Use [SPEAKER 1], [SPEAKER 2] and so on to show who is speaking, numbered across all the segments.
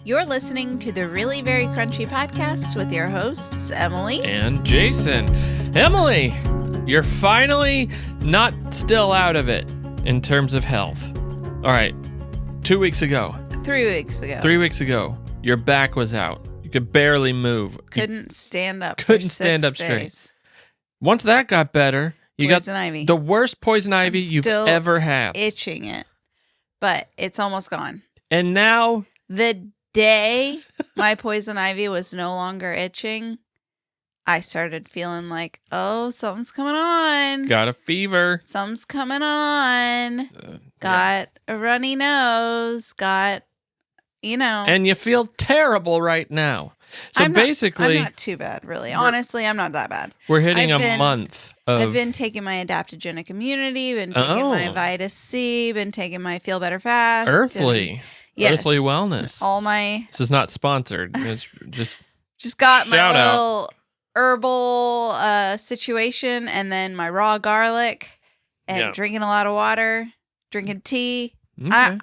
[SPEAKER 1] You're listening to the Really Very Crunchy podcast with your hosts, Emily
[SPEAKER 2] and Jason. Emily, you're finally not still out of it in terms of health. All right, 2 weeks ago.
[SPEAKER 1] 3 weeks ago.
[SPEAKER 2] 3 weeks ago, your back was out. You could barely move.
[SPEAKER 1] Couldn't stand up.
[SPEAKER 2] Couldn't stand up straight. Once that got better, you
[SPEAKER 1] poison
[SPEAKER 2] got
[SPEAKER 1] ivy.
[SPEAKER 2] The worst poison ivy you've ever had.
[SPEAKER 1] Itching it, but it's almost gone.
[SPEAKER 2] And now,
[SPEAKER 1] the day my poison ivy was no longer itching, I started feeling like, oh, something's coming on.
[SPEAKER 2] Got a fever.
[SPEAKER 1] Something's coming on. Got a runny nose. Got,
[SPEAKER 2] And you feel terrible right now. So basically,
[SPEAKER 1] I'm not too bad, really. Honestly, I'm not that bad.
[SPEAKER 2] We're hitting a month of...
[SPEAKER 1] I've been taking my adaptogenic immunity, been taking my Vitus C, been taking my Feel Better Fast.
[SPEAKER 2] Earthly.
[SPEAKER 1] Yes.
[SPEAKER 2] Earthly wellness.
[SPEAKER 1] All my...
[SPEAKER 2] This is not sponsored. It's
[SPEAKER 1] just got my little
[SPEAKER 2] out.
[SPEAKER 1] Herbal situation, and then my raw garlic, and drinking a lot of water, drinking tea.
[SPEAKER 2] Okay.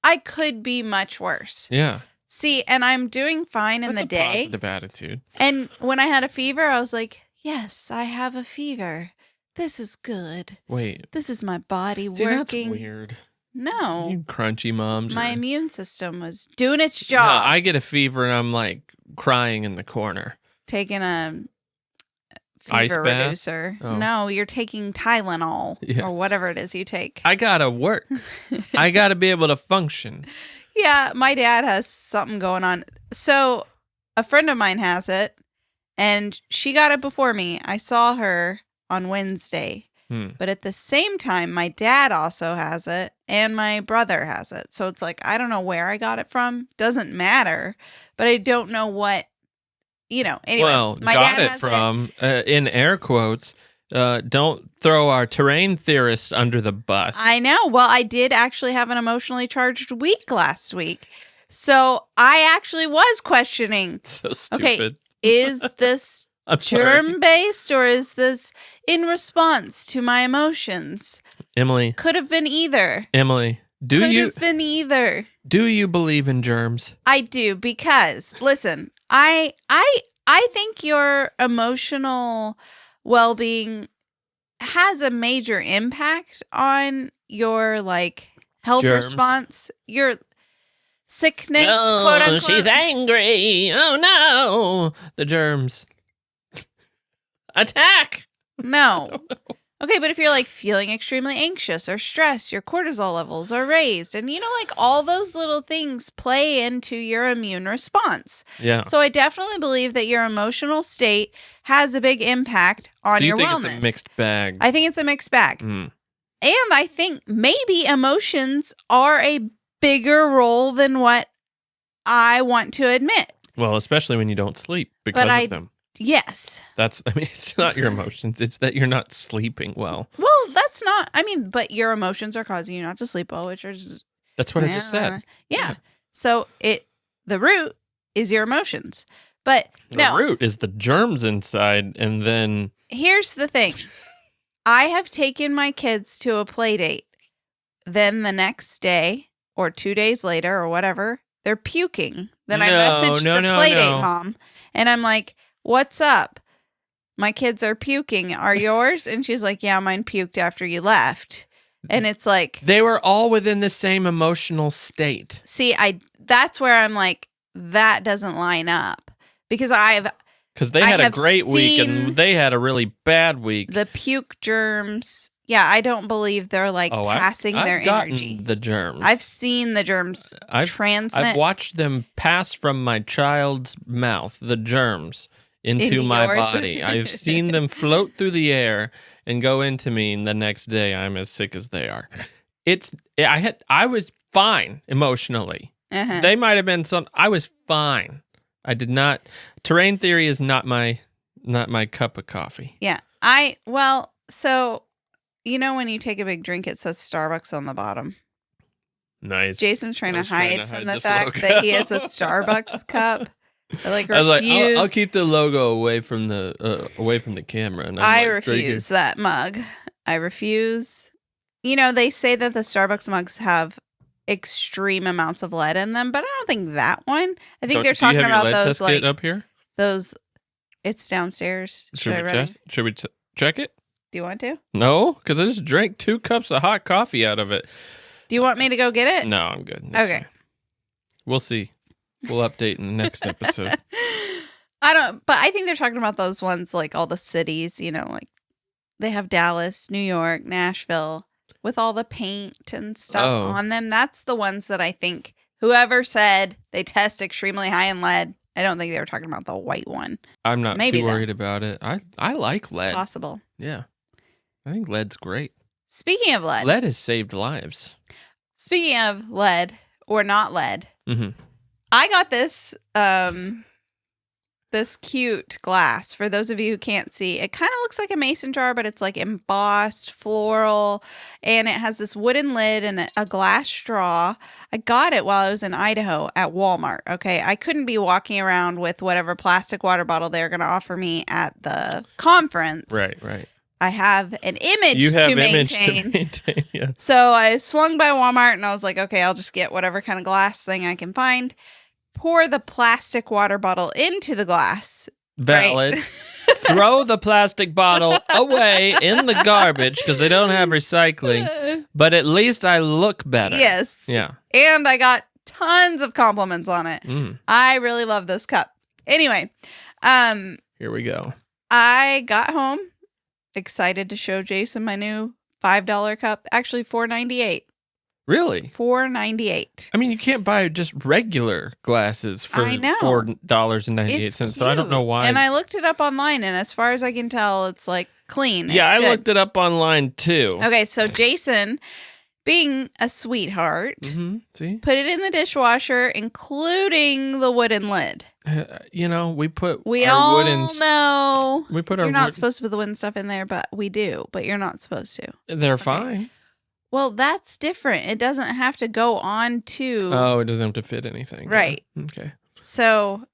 [SPEAKER 1] I could be much worse.
[SPEAKER 2] Yeah.
[SPEAKER 1] See, and I'm doing fine in the day.
[SPEAKER 2] That's a positive attitude.
[SPEAKER 1] And when I had a fever, I was like, yes, I have a fever. This is good.
[SPEAKER 2] Wait.
[SPEAKER 1] This is my body working.
[SPEAKER 2] That's weird.
[SPEAKER 1] No.
[SPEAKER 2] You crunchy moms.
[SPEAKER 1] My immune system was doing its job.
[SPEAKER 2] No, I get a fever and I'm like crying in the corner.
[SPEAKER 1] Taking a
[SPEAKER 2] Ice
[SPEAKER 1] fever
[SPEAKER 2] bath?
[SPEAKER 1] reducer.
[SPEAKER 2] Oh.
[SPEAKER 1] No, you're taking Tylenol or whatever it is you take.
[SPEAKER 2] I gotta work. I gotta be able to function.
[SPEAKER 1] Yeah, my dad has something going on. So a friend of mine has it, and she got it before me. I saw her on Wednesday. But at the same time, my dad also has it, and my brother has it. So it's like, I don't know where I got it from. Doesn't matter. But I don't know what, anyway.
[SPEAKER 2] Well,
[SPEAKER 1] my
[SPEAKER 2] got
[SPEAKER 1] dad
[SPEAKER 2] it
[SPEAKER 1] has
[SPEAKER 2] from, in air quotes, don't throw our terrain theorists under the bus.
[SPEAKER 1] I know. Well, I did actually have an emotionally charged week last week. So I actually was questioning.
[SPEAKER 2] So stupid.
[SPEAKER 1] Okay, is this germ-based or is this in response to my emotions?
[SPEAKER 2] Emily.
[SPEAKER 1] Could have been either.
[SPEAKER 2] Emily,
[SPEAKER 1] Could have been either.
[SPEAKER 2] Do you believe in germs?
[SPEAKER 1] I do, because listen, I think your emotional well-being has a major impact on your health response, your sickness, quote unquote.
[SPEAKER 2] She's angry. Oh no. The germs. Attack.
[SPEAKER 1] No. Okay, but if you're feeling extremely anxious or stressed, your cortisol levels are raised. And all those little things play into your immune response.
[SPEAKER 2] Yeah.
[SPEAKER 1] So I definitely believe that your emotional state has a big impact on your wellness.
[SPEAKER 2] Do you think it's a mixed bag?
[SPEAKER 1] I think it's a mixed bag. And I think maybe emotions are a bigger role than what I want to admit.
[SPEAKER 2] Well, especially when you don't sleep because of them.
[SPEAKER 1] Yes.
[SPEAKER 2] It's not your emotions. It's that you're not sleeping well.
[SPEAKER 1] Well, that's not, but your emotions are causing you not to sleep well, which is...
[SPEAKER 2] That's what I just said.
[SPEAKER 1] Yeah. So the root is your emotions. But
[SPEAKER 2] the root is the germs inside, and then...
[SPEAKER 1] Here's the thing. I have taken my kids to a play date. Then the next day, or 2 days later, or whatever, they're puking. Then I message the play date mom, and I'm like, what's up? My kids are puking. Are yours? And she's like, yeah, mine puked after you left. And it's like...
[SPEAKER 2] They were all within the same emotional state.
[SPEAKER 1] See, that's where I'm like, that doesn't line up. Because
[SPEAKER 2] they had a great week and they had a really bad week.
[SPEAKER 1] The puke germs... Yeah, I don't believe they're passing their energy.
[SPEAKER 2] The germs.
[SPEAKER 1] I've seen the germs transmit.
[SPEAKER 2] I've watched them pass from my child's mouth, the germs, into my body. I've seen them float through the air and go into me, and the next day I'm as sick as they are. I was fine emotionally.
[SPEAKER 1] Uh-huh.
[SPEAKER 2] They might have been I was fine. I did not. Terrain theory is not my cup of coffee.
[SPEAKER 1] Yeah. So. When you take a big drink, it says Starbucks on the bottom.
[SPEAKER 2] Nice.
[SPEAKER 1] Jason's trying to hide from the fact that he has a Starbucks cup. I was
[SPEAKER 2] like, I'll keep the logo away from the camera. And
[SPEAKER 1] I refuse that mug. I refuse. They say that the Starbucks mugs have extreme amounts of lead in them, but I don't think that one. I think they're
[SPEAKER 2] Do you
[SPEAKER 1] talking
[SPEAKER 2] have your
[SPEAKER 1] about
[SPEAKER 2] lead
[SPEAKER 1] those
[SPEAKER 2] test
[SPEAKER 1] like
[SPEAKER 2] kit up here?
[SPEAKER 1] those. It's downstairs.
[SPEAKER 2] Should we check it?
[SPEAKER 1] Do you want to?
[SPEAKER 2] No, because I just drank 2 cups of hot coffee out of it.
[SPEAKER 1] Do you want me to go get it?
[SPEAKER 2] No, I'm good.
[SPEAKER 1] Okay.
[SPEAKER 2] Fine. We'll see. We'll update in the next episode.
[SPEAKER 1] But I think they're talking about those ones, like all the cities, like they have Dallas, New York, Nashville with all the paint and stuff on them. That's the ones that I think whoever said they test extremely high in lead. I don't think they were talking about the white one.
[SPEAKER 2] I'm not too worried about it. I like lead.
[SPEAKER 1] It's possible.
[SPEAKER 2] Yeah. I think lead's great.
[SPEAKER 1] Speaking of lead.
[SPEAKER 2] Lead has saved lives.
[SPEAKER 1] Speaking of lead or not lead,
[SPEAKER 2] mm-hmm.
[SPEAKER 1] I got this this cute glass. For those of you who can't see, it kind of looks like a mason jar, but it's like embossed floral, and it has this wooden lid and a glass straw. I got it while I was in Idaho at Walmart. Okay, I couldn't be walking around with whatever plastic water bottle they're going to offer me at the conference.
[SPEAKER 2] Right.
[SPEAKER 1] I have an image to maintain.
[SPEAKER 2] Yeah.
[SPEAKER 1] So I swung by Walmart and I was like, okay, I'll just get whatever kind of glass thing I can find. Pour the plastic water bottle into the glass.
[SPEAKER 2] Valid.
[SPEAKER 1] Right?
[SPEAKER 2] Throw the plastic bottle away in the garbage because they don't have recycling. But at least I look better.
[SPEAKER 1] Yes.
[SPEAKER 2] Yeah.
[SPEAKER 1] And I got tons of compliments on it. I really love this cup. Anyway.
[SPEAKER 2] Here we go.
[SPEAKER 1] I got home. Excited to show Jason my new $5 cup. Actually, $4.98.
[SPEAKER 2] Really?
[SPEAKER 1] $4.98.
[SPEAKER 2] I mean, you can't buy just regular glasses for $4.98. So I don't know why.
[SPEAKER 1] And I looked it up online, and as far as I can tell, it's like clean.
[SPEAKER 2] Yeah,
[SPEAKER 1] it's
[SPEAKER 2] I looked it up online too.
[SPEAKER 1] Okay, so Jason, being a sweetheart,
[SPEAKER 2] See?
[SPEAKER 1] put it in the dishwasher, including the wooden lid.
[SPEAKER 2] We put
[SPEAKER 1] we
[SPEAKER 2] our
[SPEAKER 1] all
[SPEAKER 2] wooden
[SPEAKER 1] know
[SPEAKER 2] we put our
[SPEAKER 1] you're not supposed to put the wooden stuff in there, but we do. But you're not supposed to.
[SPEAKER 2] They're fine.
[SPEAKER 1] Well, that's different. It doesn't have to go on to.
[SPEAKER 2] Oh, it doesn't have to fit anything.
[SPEAKER 1] Right.
[SPEAKER 2] Yeah. Okay.
[SPEAKER 1] So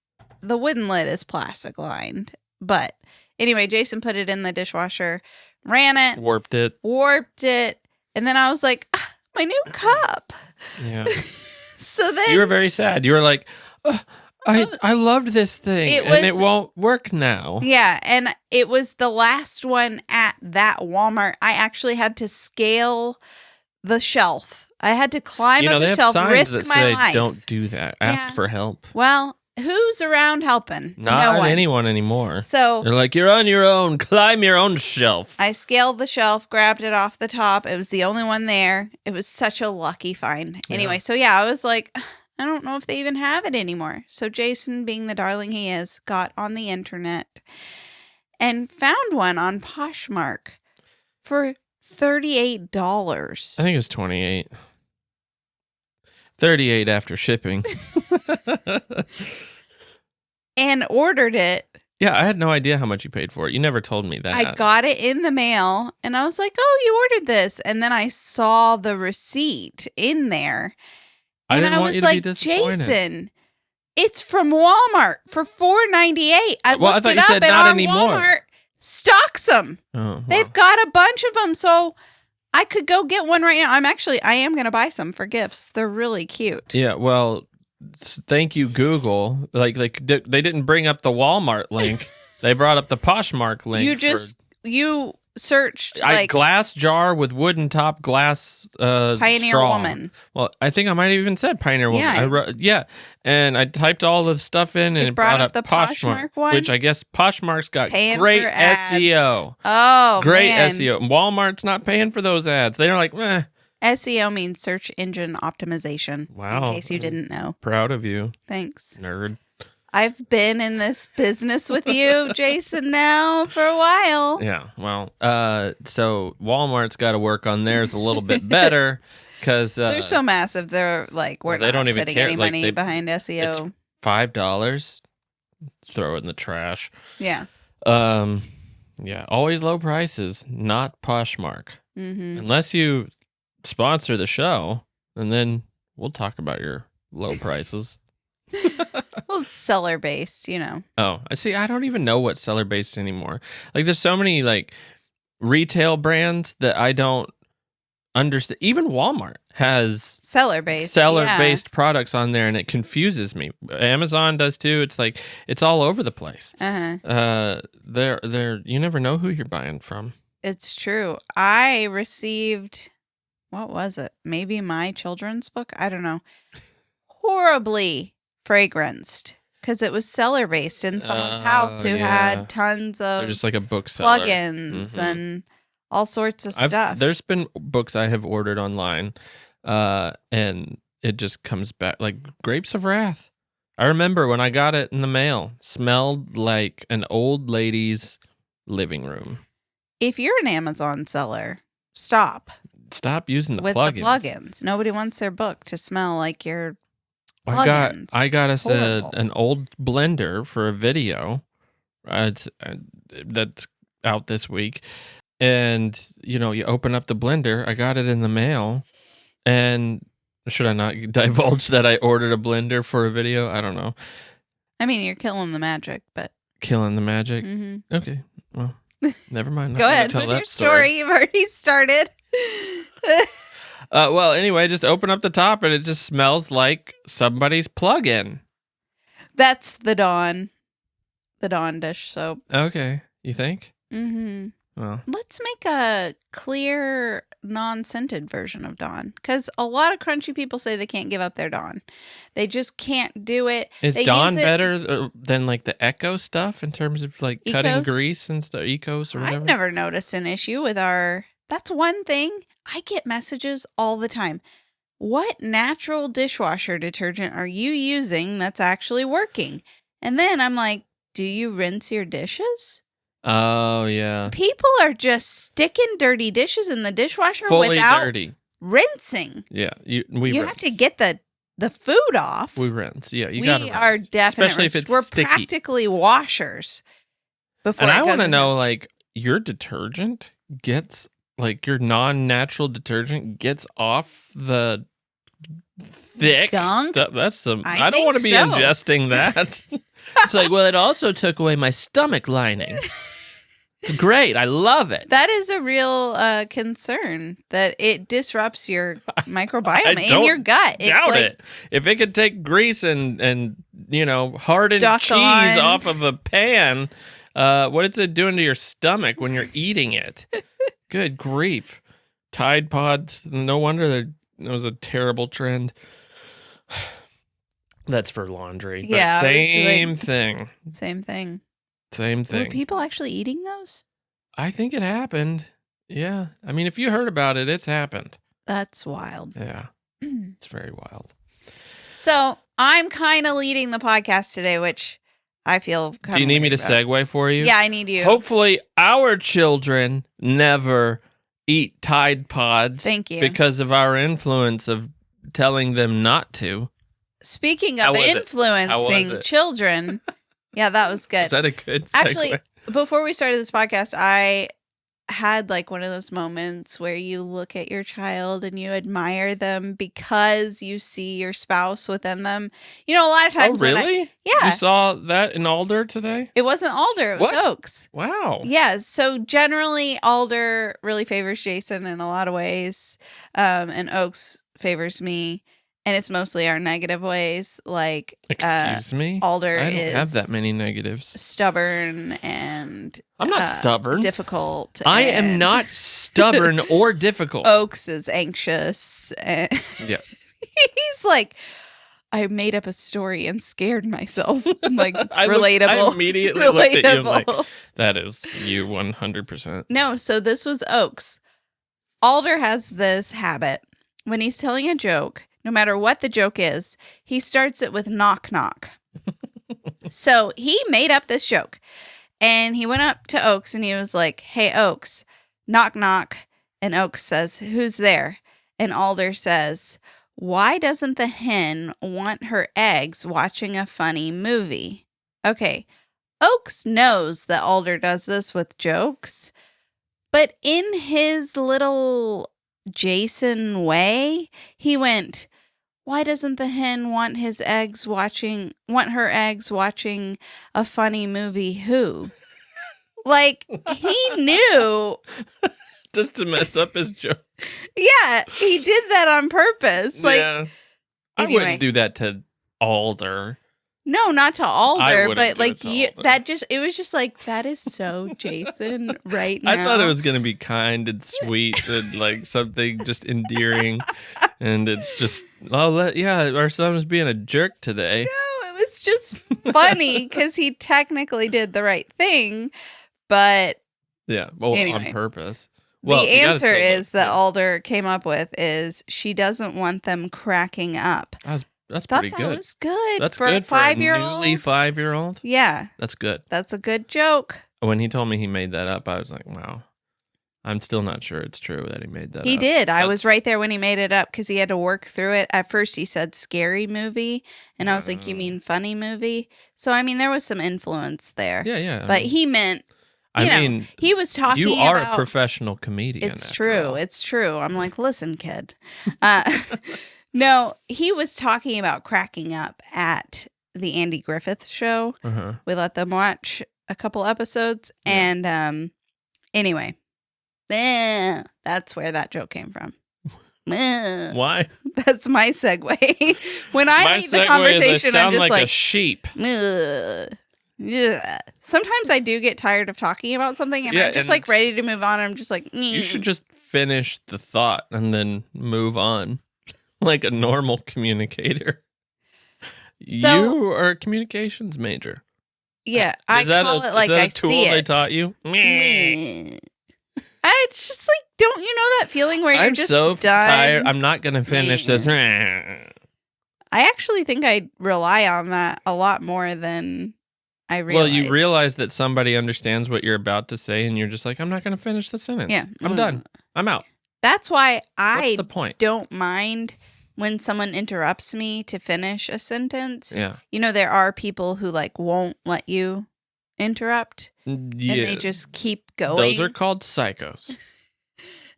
[SPEAKER 1] the wooden lid is plastic lined. But anyway, Jason put it in the dishwasher, ran it, warped it. And then I was like, my new cup.
[SPEAKER 2] Yeah.
[SPEAKER 1] So then.
[SPEAKER 2] You were very sad. You were like, I loved this thing it won't work now.
[SPEAKER 1] Yeah, and it was the last one at that Walmart. I actually had to scale the shelf. I had to climb up the shelf, risk
[SPEAKER 2] that
[SPEAKER 1] my
[SPEAKER 2] say,
[SPEAKER 1] life.
[SPEAKER 2] Don't do that. Ask for help.
[SPEAKER 1] Well, who's around helping?
[SPEAKER 2] Not anyone anymore.
[SPEAKER 1] So
[SPEAKER 2] they're like, you're on your own. Climb your own shelf.
[SPEAKER 1] I scaled the shelf, grabbed it off the top. It was the only one there. It was such a lucky find. Anyway, so yeah, I was like, I don't know if they even have it anymore. So Jason, being the darling he is, got on the internet and found one on Poshmark for $38.
[SPEAKER 2] I think it was $28. $38 after shipping.
[SPEAKER 1] And ordered it.
[SPEAKER 2] Yeah, I had no idea how much you paid for it. You never told me that.
[SPEAKER 1] I got it in the mail and I was like, oh, you ordered this. And then I saw the receipt in there. And I was like, Jason, it's from Walmart for $4.98. I looked it up and our Walmart stocks them.
[SPEAKER 2] Oh,
[SPEAKER 1] They've got a bunch of them, so I could go get one right now. I am going to buy some for gifts. They're really cute.
[SPEAKER 2] Yeah, well, thank you, Google. Like they didn't bring up the Walmart link. They brought up the Poshmark link.
[SPEAKER 1] You searched
[SPEAKER 2] glass jar with wooden top, glass
[SPEAKER 1] Pioneer
[SPEAKER 2] straw.
[SPEAKER 1] Woman.
[SPEAKER 2] Well, I think I might have even said Pioneer Woman. Yeah. And I typed all the stuff in and it brought up the Poshmark one, which I guess Poshmark's got great SEO.
[SPEAKER 1] Oh,
[SPEAKER 2] great
[SPEAKER 1] man.
[SPEAKER 2] SEO. Walmart's not paying for those ads. They're like, meh.
[SPEAKER 1] SEO means search engine optimization.
[SPEAKER 2] Wow.
[SPEAKER 1] In case you didn't know.
[SPEAKER 2] Proud of you.
[SPEAKER 1] Thanks.
[SPEAKER 2] Nerd.
[SPEAKER 1] I've been in this business with you, Jason, now for a while.
[SPEAKER 2] Yeah, well, so Walmart's got to work on theirs a little bit better because
[SPEAKER 1] they're so massive. They're like, we're
[SPEAKER 2] they
[SPEAKER 1] not
[SPEAKER 2] don't even
[SPEAKER 1] putting
[SPEAKER 2] care.
[SPEAKER 1] any money behind SEO.
[SPEAKER 2] It's $5. Throw it in the trash.
[SPEAKER 1] Yeah.
[SPEAKER 2] Yeah. Always low prices, not Poshmark.
[SPEAKER 1] Mm-hmm.
[SPEAKER 2] Unless you sponsor the show, and then we'll talk about your low prices.
[SPEAKER 1] Well, it's seller based,
[SPEAKER 2] Oh, I see. I don't even know what's seller based anymore. Like, there's so many like retail brands that I don't understand. Even Walmart has
[SPEAKER 1] seller-based
[SPEAKER 2] products on there, and it confuses me. Amazon does too. It's like it's all over the place. They're you never know who you're buying from.
[SPEAKER 1] It's true. I received, what was it? Maybe my children's book? I don't know. Horribly fragranced because it was seller-based in someone's house who had tons of
[SPEAKER 2] They're just like a bookseller.
[SPEAKER 1] plugins and all sorts of stuff.
[SPEAKER 2] There's been books I have ordered online, and it just comes back like Grapes of Wrath. I remember when I got it in the mail, smelled like an old lady's living room.
[SPEAKER 1] If you're an Amazon seller, stop
[SPEAKER 2] using the
[SPEAKER 1] with
[SPEAKER 2] plugins.
[SPEAKER 1] the plugins. Nobody wants their book to smell like your plugins.
[SPEAKER 2] I got us an old blender for a video. That's out this week. And, you open up the blender. I got it in the mail. And should I not divulge that I ordered a blender for a video? I don't know.
[SPEAKER 1] I mean, you're killing the magic, but...
[SPEAKER 2] Killing the magic? Mm-hmm. Okay, well... Never mind.
[SPEAKER 1] Go ahead with your story. You've already started.
[SPEAKER 2] Well, anyway, just open up the top and it just smells like somebody's plug-in.
[SPEAKER 1] That's the Dawn dish soap.
[SPEAKER 2] Okay, you think?
[SPEAKER 1] Mm-hmm.
[SPEAKER 2] Well,
[SPEAKER 1] let's make a clear, non-scented version of Dawn, because a lot of crunchy people say they can't give up their Dawn. They just can't do it.
[SPEAKER 2] Is Dawn better than like the Echo stuff in terms of like cutting grease and stuff? Ecos or whatever?
[SPEAKER 1] I've never noticed an issue with that's one thing. I get messages all the time. What natural dishwasher detergent are you using that's actually working? And then I'm like, do you rinse your dishes?
[SPEAKER 2] Oh, yeah.
[SPEAKER 1] People are just sticking dirty dishes in the dishwasher
[SPEAKER 2] fully
[SPEAKER 1] without
[SPEAKER 2] dirty.
[SPEAKER 1] Rinsing.
[SPEAKER 2] Yeah, you
[SPEAKER 1] have to get the food off.
[SPEAKER 2] We rinse. Yeah,
[SPEAKER 1] we are definitely,
[SPEAKER 2] especially if it's
[SPEAKER 1] we're
[SPEAKER 2] sticky.
[SPEAKER 1] Practically washers.
[SPEAKER 2] And I want to know, like, your detergent gets, like, your non-natural detergent gets off the thick
[SPEAKER 1] gunk
[SPEAKER 2] stuff. That's some. I don't want to be ingesting that. It's like, well, it also took away my stomach lining. It's great. I love it.
[SPEAKER 1] That is a real concern, that it disrupts your microbiome in your gut.
[SPEAKER 2] Doubt it. If it could take grease and hardened cheese off of a pan, what is it doing to your stomach when you're eating it? Good grief. Tide Pods. No wonder that was a terrible trend. That's for laundry. But
[SPEAKER 1] yeah.
[SPEAKER 2] Same thing.
[SPEAKER 1] Same thing.
[SPEAKER 2] Same thing.
[SPEAKER 1] Were people actually eating those?
[SPEAKER 2] I think it happened. Yeah. I mean, if you heard about it, it's happened.
[SPEAKER 1] That's wild.
[SPEAKER 2] Yeah. It's very wild.
[SPEAKER 1] So I'm kind of leading the podcast today, which I feel kind of.
[SPEAKER 2] Do you need me to segue for you?
[SPEAKER 1] Yeah, I need you.
[SPEAKER 2] Hopefully our children never eat Tide Pods.
[SPEAKER 1] Thank you.
[SPEAKER 2] Because of our influence of telling them not to.
[SPEAKER 1] Speaking of influencing children. Yeah, that was good.
[SPEAKER 2] Is that a good segue?
[SPEAKER 1] Actually, before we started this podcast, I had like one of those moments where you look at your child and you admire them because you see your spouse within them. A lot of times.
[SPEAKER 2] Oh, really?
[SPEAKER 1] Yeah.
[SPEAKER 2] You saw that in Alder today?
[SPEAKER 1] It wasn't Alder. It was Oaks.
[SPEAKER 2] Wow.
[SPEAKER 1] Yeah. So generally, Alder really favors Jason in a lot of ways, and Oaks favors me. And it's mostly our negative ways, like
[SPEAKER 2] excuse me.
[SPEAKER 1] Alder
[SPEAKER 2] I don't have that many negatives.
[SPEAKER 1] Stubborn and
[SPEAKER 2] I'm not stubborn.
[SPEAKER 1] Difficult.
[SPEAKER 2] I am not stubborn or difficult.
[SPEAKER 1] Oaks is anxious. And
[SPEAKER 2] yeah,
[SPEAKER 1] he's like, I made up a story and scared myself. I'm like, relatable.
[SPEAKER 2] I immediately looked at you like, that is you 100%.
[SPEAKER 1] No, so this was Oaks. Alder has this habit when he's telling a joke. No matter what the joke is, he starts it with knock, knock. So he made up this joke. And he went up to Oaks and he was like, hey, Oaks, knock, knock. And Oaks says, who's there? And Alder says, why doesn't the hen want her eggs watching a funny movie? Okay, Oaks knows that Alder does this with jokes. But in his little Jason way, he went, why doesn't the hen want her eggs watching a funny movie? Who? Like, he knew.
[SPEAKER 2] Just to mess up his joke.
[SPEAKER 1] Yeah, he did that on purpose. Like,
[SPEAKER 2] yeah.
[SPEAKER 1] anyway.
[SPEAKER 2] I wouldn't do that to Alder.
[SPEAKER 1] No, not to Alder, but like
[SPEAKER 2] Alder.
[SPEAKER 1] it was just like, that is so Jason right now.
[SPEAKER 2] I thought it was going to be kind and sweet and like something just endearing. And it's just, our son was being a jerk today.
[SPEAKER 1] No, it was just funny because he technically did the right thing, but
[SPEAKER 2] yeah, well,
[SPEAKER 1] anyway.
[SPEAKER 2] On purpose. Well,
[SPEAKER 1] the answer is that Alder came up with is she doesn't want them cracking up.
[SPEAKER 2] That's pretty good.
[SPEAKER 1] That was good.
[SPEAKER 2] That's
[SPEAKER 1] for
[SPEAKER 2] good
[SPEAKER 1] a 5-year-old.
[SPEAKER 2] For a newly 5-year-old.
[SPEAKER 1] Yeah,
[SPEAKER 2] that's good.
[SPEAKER 1] That's a good joke.
[SPEAKER 2] When he told me he made that up, I was like, wow. I'm still not sure it's true that he made that up.
[SPEAKER 1] He did. I was right there when he made it up because he had to work through it. At first, he said scary movie, and I was like, you mean funny movie? So, I mean, there was some influence there.
[SPEAKER 2] Yeah.
[SPEAKER 1] But he meant, he was talking about...
[SPEAKER 2] You are a professional comedian.
[SPEAKER 1] It's true. It's true. I'm like, listen, kid. No, he was talking about cracking up at the Andy Griffith show.
[SPEAKER 2] Uh-huh.
[SPEAKER 1] We let them watch a couple episodes, and anyway... that's where that joke came from.
[SPEAKER 2] Why?
[SPEAKER 1] That's my segue. When I lead the conversation, I'm just like
[SPEAKER 2] a sheep.
[SPEAKER 1] Sometimes I do get tired of talking about something, and I'm just like ready to move on. I'm just like,
[SPEAKER 2] you should just finish the thought and then move on, like a normal communicator. So, you are a communications major.
[SPEAKER 1] Yeah, I call it like I see it. Is that a tool
[SPEAKER 2] they taught you?
[SPEAKER 1] It's just like, don't you know that feeling where you're just
[SPEAKER 2] so
[SPEAKER 1] done?
[SPEAKER 2] Tired. I'm not going to finish this.
[SPEAKER 1] I actually think I rely on that a lot more than I realize.
[SPEAKER 2] Well, you realize that somebody understands what you're about to say, and you're just like, I'm not going to finish the sentence.
[SPEAKER 1] Yeah.
[SPEAKER 2] I'm done. I'm out.
[SPEAKER 1] That's why
[SPEAKER 2] What's the point?
[SPEAKER 1] Don't mind when someone interrupts me to finish a sentence.
[SPEAKER 2] Yeah.
[SPEAKER 1] You know, there are people who like won't let you interrupt.
[SPEAKER 2] Yeah.
[SPEAKER 1] And they just keep going.
[SPEAKER 2] Those are called psychos.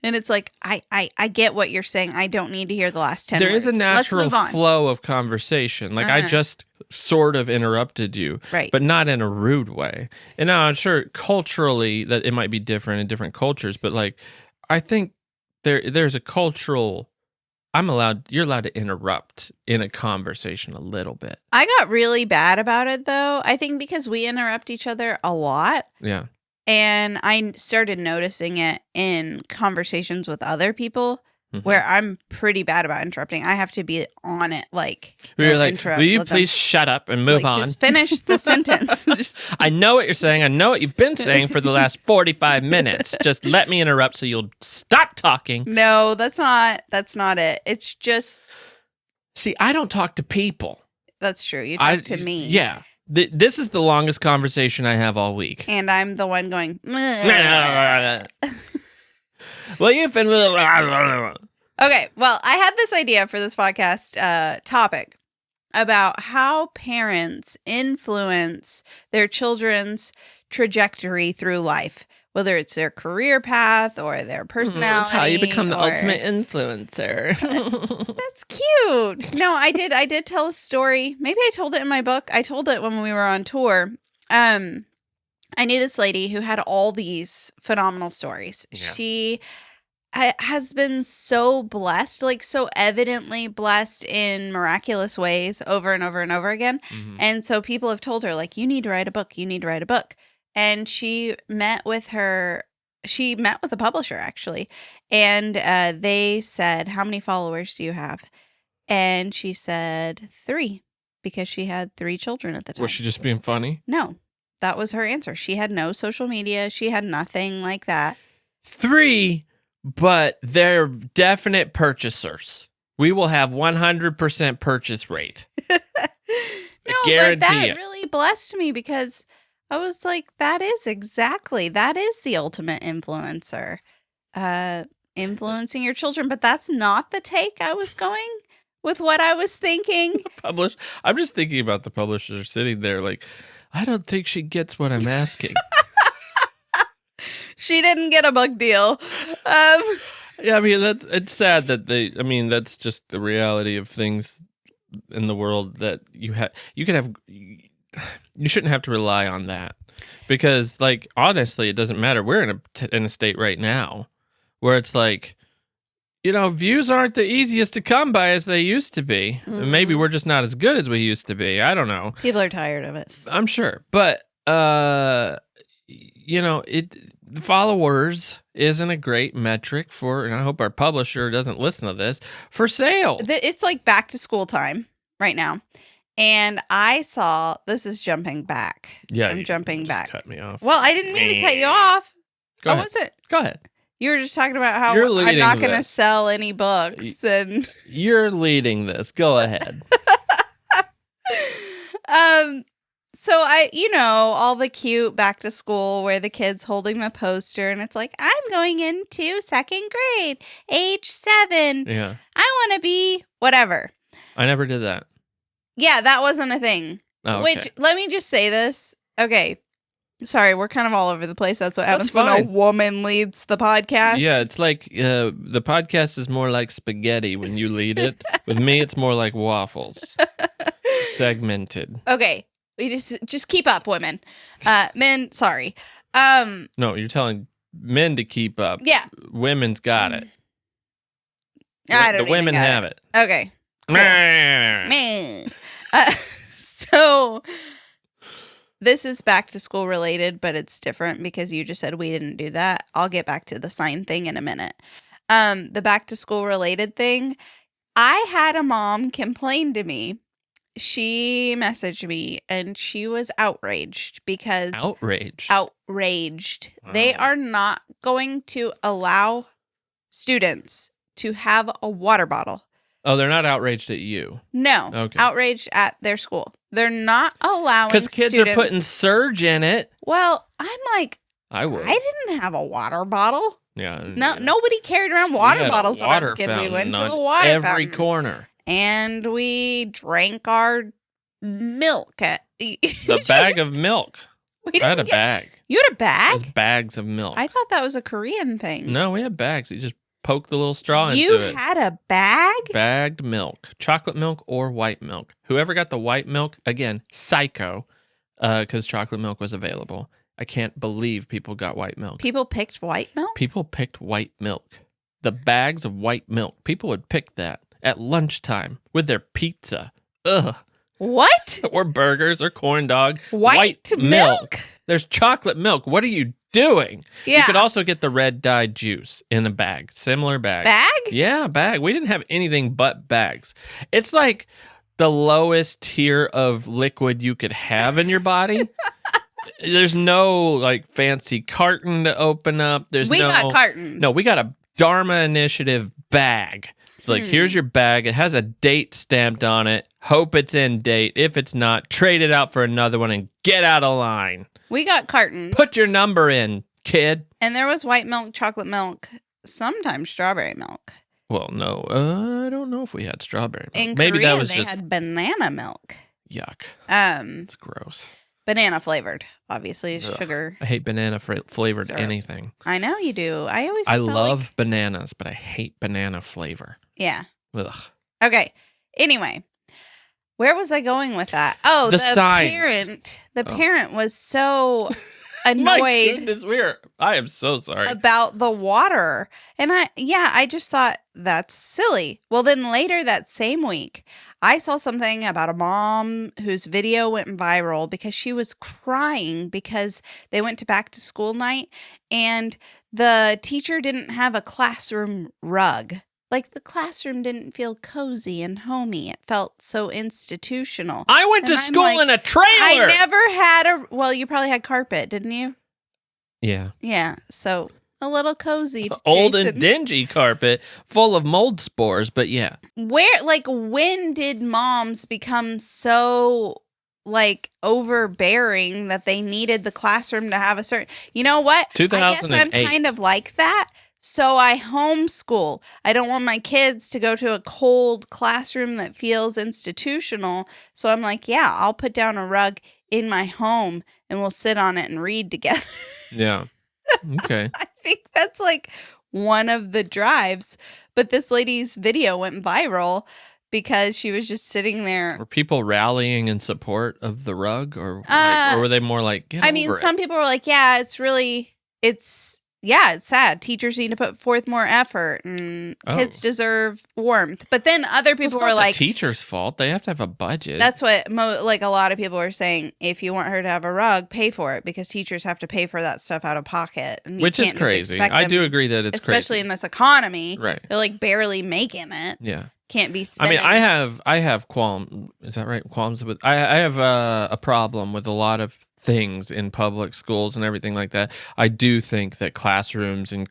[SPEAKER 1] And it's like, I get what you're saying. I don't need to hear the last 10 words.
[SPEAKER 2] There is a natural flow of conversation. Like, I just sort of interrupted you.
[SPEAKER 1] Right.
[SPEAKER 2] But not in a rude way. And now I'm sure culturally that it might be different in different cultures. But, like, I think there's a cultural... you're allowed to interrupt in a conversation a little bit.
[SPEAKER 1] I got really bad about it, though. I think because we interrupt each other a lot.
[SPEAKER 2] Yeah.
[SPEAKER 1] And I started noticing it in conversations with other people where I'm pretty bad about interrupting. I have to be on it, like,
[SPEAKER 2] you're like, will you please shut up and move on?
[SPEAKER 1] Just finish the sentence.
[SPEAKER 2] I know what you're saying. I know what you've been saying for the last 45 minutes. Just let me interrupt so you'll stop talking.
[SPEAKER 1] No, that's not it. It's just...
[SPEAKER 2] See, I don't talk to people.
[SPEAKER 1] That's true. You talk to me.
[SPEAKER 2] Yeah. This is the longest conversation I have all week.
[SPEAKER 1] And I'm the one going...
[SPEAKER 2] Well, you've been...
[SPEAKER 1] Okay, well, I had this idea for this podcast topic about how parents influence their children's trajectory through life, whether it's their career path or their personality.
[SPEAKER 2] That's how you become the ultimate influencer.
[SPEAKER 1] That's cute. No, I did tell a story. Maybe I told it in my book. I told it when we were on tour. I knew this lady who had all these phenomenal stories. Yeah. She has been so blessed, like so evidently blessed in miraculous ways over and over and over again. Mm-hmm. And so people have told her, like, you need to write a book. You need to write a book. And she met with a publisher, actually. And they said, how many followers do you have? And she said 3, because she had 3 children at the time.
[SPEAKER 2] Was she just being funny?
[SPEAKER 1] No, that was her answer. She had no social media. She had nothing like that.
[SPEAKER 2] 3, but they're definite purchasers. We will have 100% purchase rate.
[SPEAKER 1] No, but that really blessed me because I was like, that is the ultimate influencer. Influencing your children. But that's not the take I was going with what I was thinking.
[SPEAKER 2] I'm just thinking about the publisher sitting there like, I don't think she gets what I'm asking.
[SPEAKER 1] She didn't get a book deal.
[SPEAKER 2] Yeah, I mean, it's sad that that's just the reality of things in the world that you shouldn't have to rely on that because, like, honestly, it doesn't matter. We're in a state right now where it's like views aren't the easiest to come by as they used to be. Mm-hmm. Maybe we're just not as good as we used to be. I don't know.
[SPEAKER 1] People are tired of it.
[SPEAKER 2] I'm sure. But, followers isn't a great metric for, and I hope our publisher doesn't listen to this, for sale.
[SPEAKER 1] It's like back to school time right now. And I saw, this is jumping back.
[SPEAKER 2] Yeah.
[SPEAKER 1] I'm jumping back.
[SPEAKER 2] Cut me off.
[SPEAKER 1] Well, I didn't mean to cut you off.
[SPEAKER 2] Go ahead.
[SPEAKER 1] Was it?
[SPEAKER 2] Go ahead.
[SPEAKER 1] You were just talking about how I'm not going to sell any books. And
[SPEAKER 2] you're leading this. Go ahead.
[SPEAKER 1] So all the cute back to school where the kid's holding the poster and it's like, I'm going into second grade, age 7.
[SPEAKER 2] Yeah.
[SPEAKER 1] I want to be whatever.
[SPEAKER 2] I never did that.
[SPEAKER 1] Yeah, that wasn't a thing.
[SPEAKER 2] Oh, okay.
[SPEAKER 1] Which, let me just say this. Okay. Sorry, we're kind of all over the place. That's what happens when a woman leads the podcast.
[SPEAKER 2] Yeah, it's like the podcast is more like spaghetti when you lead it. With me, it's more like waffles. Segmented.
[SPEAKER 1] Okay. We just keep up, women. Men, sorry.
[SPEAKER 2] No, you're telling men to keep up.
[SPEAKER 1] Yeah.
[SPEAKER 2] Women's got it.
[SPEAKER 1] I don't
[SPEAKER 2] The women have it.
[SPEAKER 1] Okay. Cool. So this is back to school related, but it's different because you just said we didn't do that. I'll get back to the sign thing in a minute. The back to school related thing, I had a mom complain to me. She messaged me and she was outraged because outraged.
[SPEAKER 2] Wow.
[SPEAKER 1] They are not going to allow students to have a water bottle.
[SPEAKER 2] Oh, they're not outraged at you.
[SPEAKER 1] No.
[SPEAKER 2] Okay.
[SPEAKER 1] Outraged at their school. They're not allowing
[SPEAKER 2] because kids
[SPEAKER 1] students...
[SPEAKER 2] are putting Surge in it.
[SPEAKER 1] Well, I'm like,
[SPEAKER 2] I
[SPEAKER 1] didn't have a water bottle.
[SPEAKER 2] Yeah.
[SPEAKER 1] Nobody carried around water bottles when I was a kid. We went to the water
[SPEAKER 2] every
[SPEAKER 1] fountain.
[SPEAKER 2] Corner.
[SPEAKER 1] And we drank our milk at
[SPEAKER 2] the bag of milk. I had a bag.
[SPEAKER 1] You had a bag?
[SPEAKER 2] It was bags of milk.
[SPEAKER 1] I thought that was a Korean thing.
[SPEAKER 2] No, we had bags. You just poke the little straw into it.
[SPEAKER 1] You had a bag?
[SPEAKER 2] Bagged milk. Chocolate milk or white milk. Whoever got the white milk, again, psycho, because chocolate milk was available. I can't believe people got white milk.
[SPEAKER 1] People picked white milk?
[SPEAKER 2] People picked white milk. The bags of white milk. People would pick that at lunchtime with their pizza. Ugh.
[SPEAKER 1] What?
[SPEAKER 2] Or burgers or corn dog.
[SPEAKER 1] White milk?
[SPEAKER 2] There's chocolate milk. What are you doing?
[SPEAKER 1] Yeah.
[SPEAKER 2] You could also get the red dyed juice in a bag. Similar bag.
[SPEAKER 1] Bag?
[SPEAKER 2] Yeah, bag. We didn't have anything but bags. It's like the lowest tier of liquid you could have in your body. There's no like fancy carton to open up.
[SPEAKER 1] We got cartons.
[SPEAKER 2] No, we got a Dharma Initiative bag. It's like, here's your bag. It has a date stamped on it. Hope it's in date. If it's not, trade it out for another one and get out of line.
[SPEAKER 1] We got cartons.
[SPEAKER 2] Put your number in, kid.
[SPEAKER 1] And there was white milk, chocolate milk, sometimes strawberry milk.
[SPEAKER 2] Well, no. I don't know if we had strawberry milk.
[SPEAKER 1] In
[SPEAKER 2] Maybe
[SPEAKER 1] Korea,
[SPEAKER 2] that was
[SPEAKER 1] they
[SPEAKER 2] just
[SPEAKER 1] had banana milk.
[SPEAKER 2] Yuck. It's gross.
[SPEAKER 1] Banana flavored, obviously.
[SPEAKER 2] Ugh.
[SPEAKER 1] Sugar.
[SPEAKER 2] I hate banana flavored
[SPEAKER 1] syrup.
[SPEAKER 2] anything.
[SPEAKER 1] I know you do. I
[SPEAKER 2] love bananas, but I hate banana flavor.
[SPEAKER 1] Yeah.
[SPEAKER 2] Ugh.
[SPEAKER 1] Okay. Anyway, where was I going with that? Oh, the
[SPEAKER 2] signs.
[SPEAKER 1] parent was so annoyed.
[SPEAKER 2] My goodness, I am so sorry
[SPEAKER 1] about the water. And I just thought that's silly. Well, then later that same week, I saw something about a mom whose video went viral because she was crying because they went to back to school night and the teacher didn't have a classroom rug. Like the classroom didn't feel cozy and homey. It felt so institutional.
[SPEAKER 2] I went to school in a trailer.
[SPEAKER 1] I never had well, you probably had carpet, didn't you?
[SPEAKER 2] Yeah.
[SPEAKER 1] Yeah. So a little cozy.
[SPEAKER 2] Old and dingy carpet full of mold spores, but yeah.
[SPEAKER 1] When did moms become so overbearing that they needed the classroom to have a certain, you know what?
[SPEAKER 2] 2008.
[SPEAKER 1] I guess I'm kind of like that. So I homeschool. I don't want my kids to go to a cold classroom that feels institutional. So I'm like, yeah, I'll put down a rug in my home and we'll sit on it and read together.
[SPEAKER 2] Yeah. Okay.
[SPEAKER 1] I think that's one of the drives. But this lady's video went viral because she was just sitting there.
[SPEAKER 2] Were people rallying in support of the rug or were they more like, get over it?
[SPEAKER 1] Some people were like, yeah, it's yeah, it's sad. Teachers need to put forth more effort, and kids deserve warmth. But then other people were like,
[SPEAKER 2] the teacher's fault. They have to have a budget.
[SPEAKER 1] That's what like a lot of people are saying. If you want her to have a rug, pay for it, because teachers have to pay for that stuff out of pocket. And
[SPEAKER 2] which is crazy. I do agree that it's
[SPEAKER 1] especially
[SPEAKER 2] crazy.
[SPEAKER 1] In this economy.
[SPEAKER 2] Right.
[SPEAKER 1] They're like barely making it.
[SPEAKER 2] Yeah.
[SPEAKER 1] Can't be spending.
[SPEAKER 2] I mean, I have qualms. Is that right? Qualms with. I have a problem with a lot of things in public schools and everything like that. I do think that classrooms and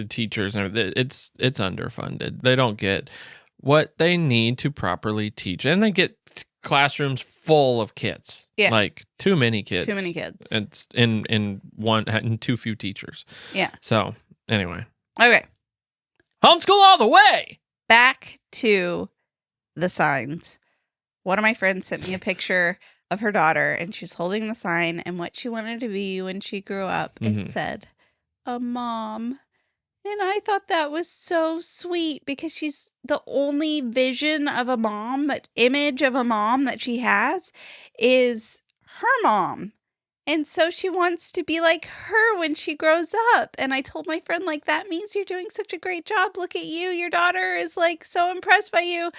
[SPEAKER 2] teachers and everything, it's underfunded. They don't get what they need to properly teach, and they get classrooms full of kids.
[SPEAKER 1] Yeah,
[SPEAKER 2] like too many kids.
[SPEAKER 1] Too many kids.
[SPEAKER 2] It's in too few teachers.
[SPEAKER 1] Yeah.
[SPEAKER 2] So anyway.
[SPEAKER 1] Okay.
[SPEAKER 2] Homeschool all the way.
[SPEAKER 1] Back to the signs. One of my friends sent me a picture of her daughter, and she's holding the sign, and what she wanted to be when she grew up. It said, a mom. And I thought that was so sweet, because she's the only vision of a mom, that image of a mom that she has is her mom. And so she wants to be like her when she grows up. And I told my friend, like, that means you're doing such a great job. Look at you. Your daughter is like so impressed by you.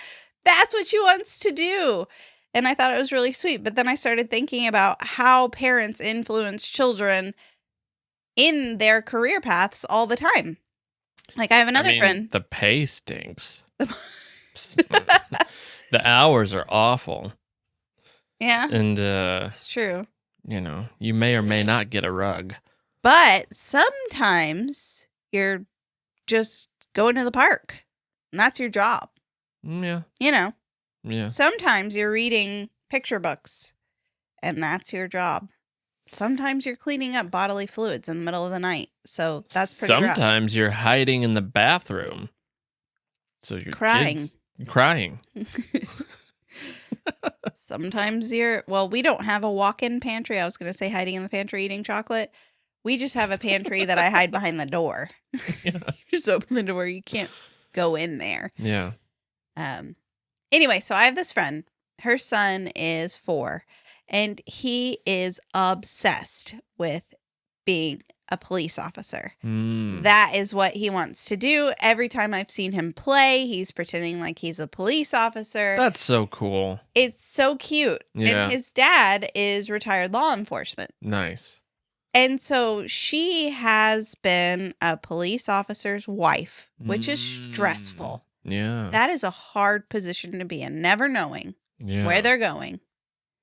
[SPEAKER 1] That's what she wants to do. And I thought it was really sweet. But then I started thinking about how parents influence children in their career paths all the time. Like, I have another friend.
[SPEAKER 2] The pay stinks. The hours are awful.
[SPEAKER 1] Yeah.
[SPEAKER 2] And
[SPEAKER 1] it's true.
[SPEAKER 2] You know, you may or may not get a rug.
[SPEAKER 1] But sometimes you're just going to the park, and that's your job.
[SPEAKER 2] Yeah.
[SPEAKER 1] You know.
[SPEAKER 2] Yeah.
[SPEAKER 1] Sometimes you're reading picture books, and that's your job. Sometimes you're cleaning up bodily fluids in the middle of the night. So that's pretty rough.
[SPEAKER 2] Sometimes you're hiding in the bathroom. So you're
[SPEAKER 1] crying.
[SPEAKER 2] Crying.
[SPEAKER 1] Sometimes we don't have a walk-in pantry. I was going to say hiding in the pantry eating chocolate. We just have a pantry that I hide behind the door. Yeah. You just open the door. You can't go in there.
[SPEAKER 2] Yeah.
[SPEAKER 1] Anyway, so I have this friend. Her son is 4, and he is obsessed with being a police officer. That is what he wants to do. Every time I've seen him play, he's pretending like he's a police officer.
[SPEAKER 2] That's so cool.
[SPEAKER 1] It's so cute.
[SPEAKER 2] Yeah.
[SPEAKER 1] And his dad is retired law enforcement.
[SPEAKER 2] Nice.
[SPEAKER 1] And so she has been a police officer's wife, which is stressful.
[SPEAKER 2] Yeah.
[SPEAKER 1] That is a hard position to be in, never knowing where they're going.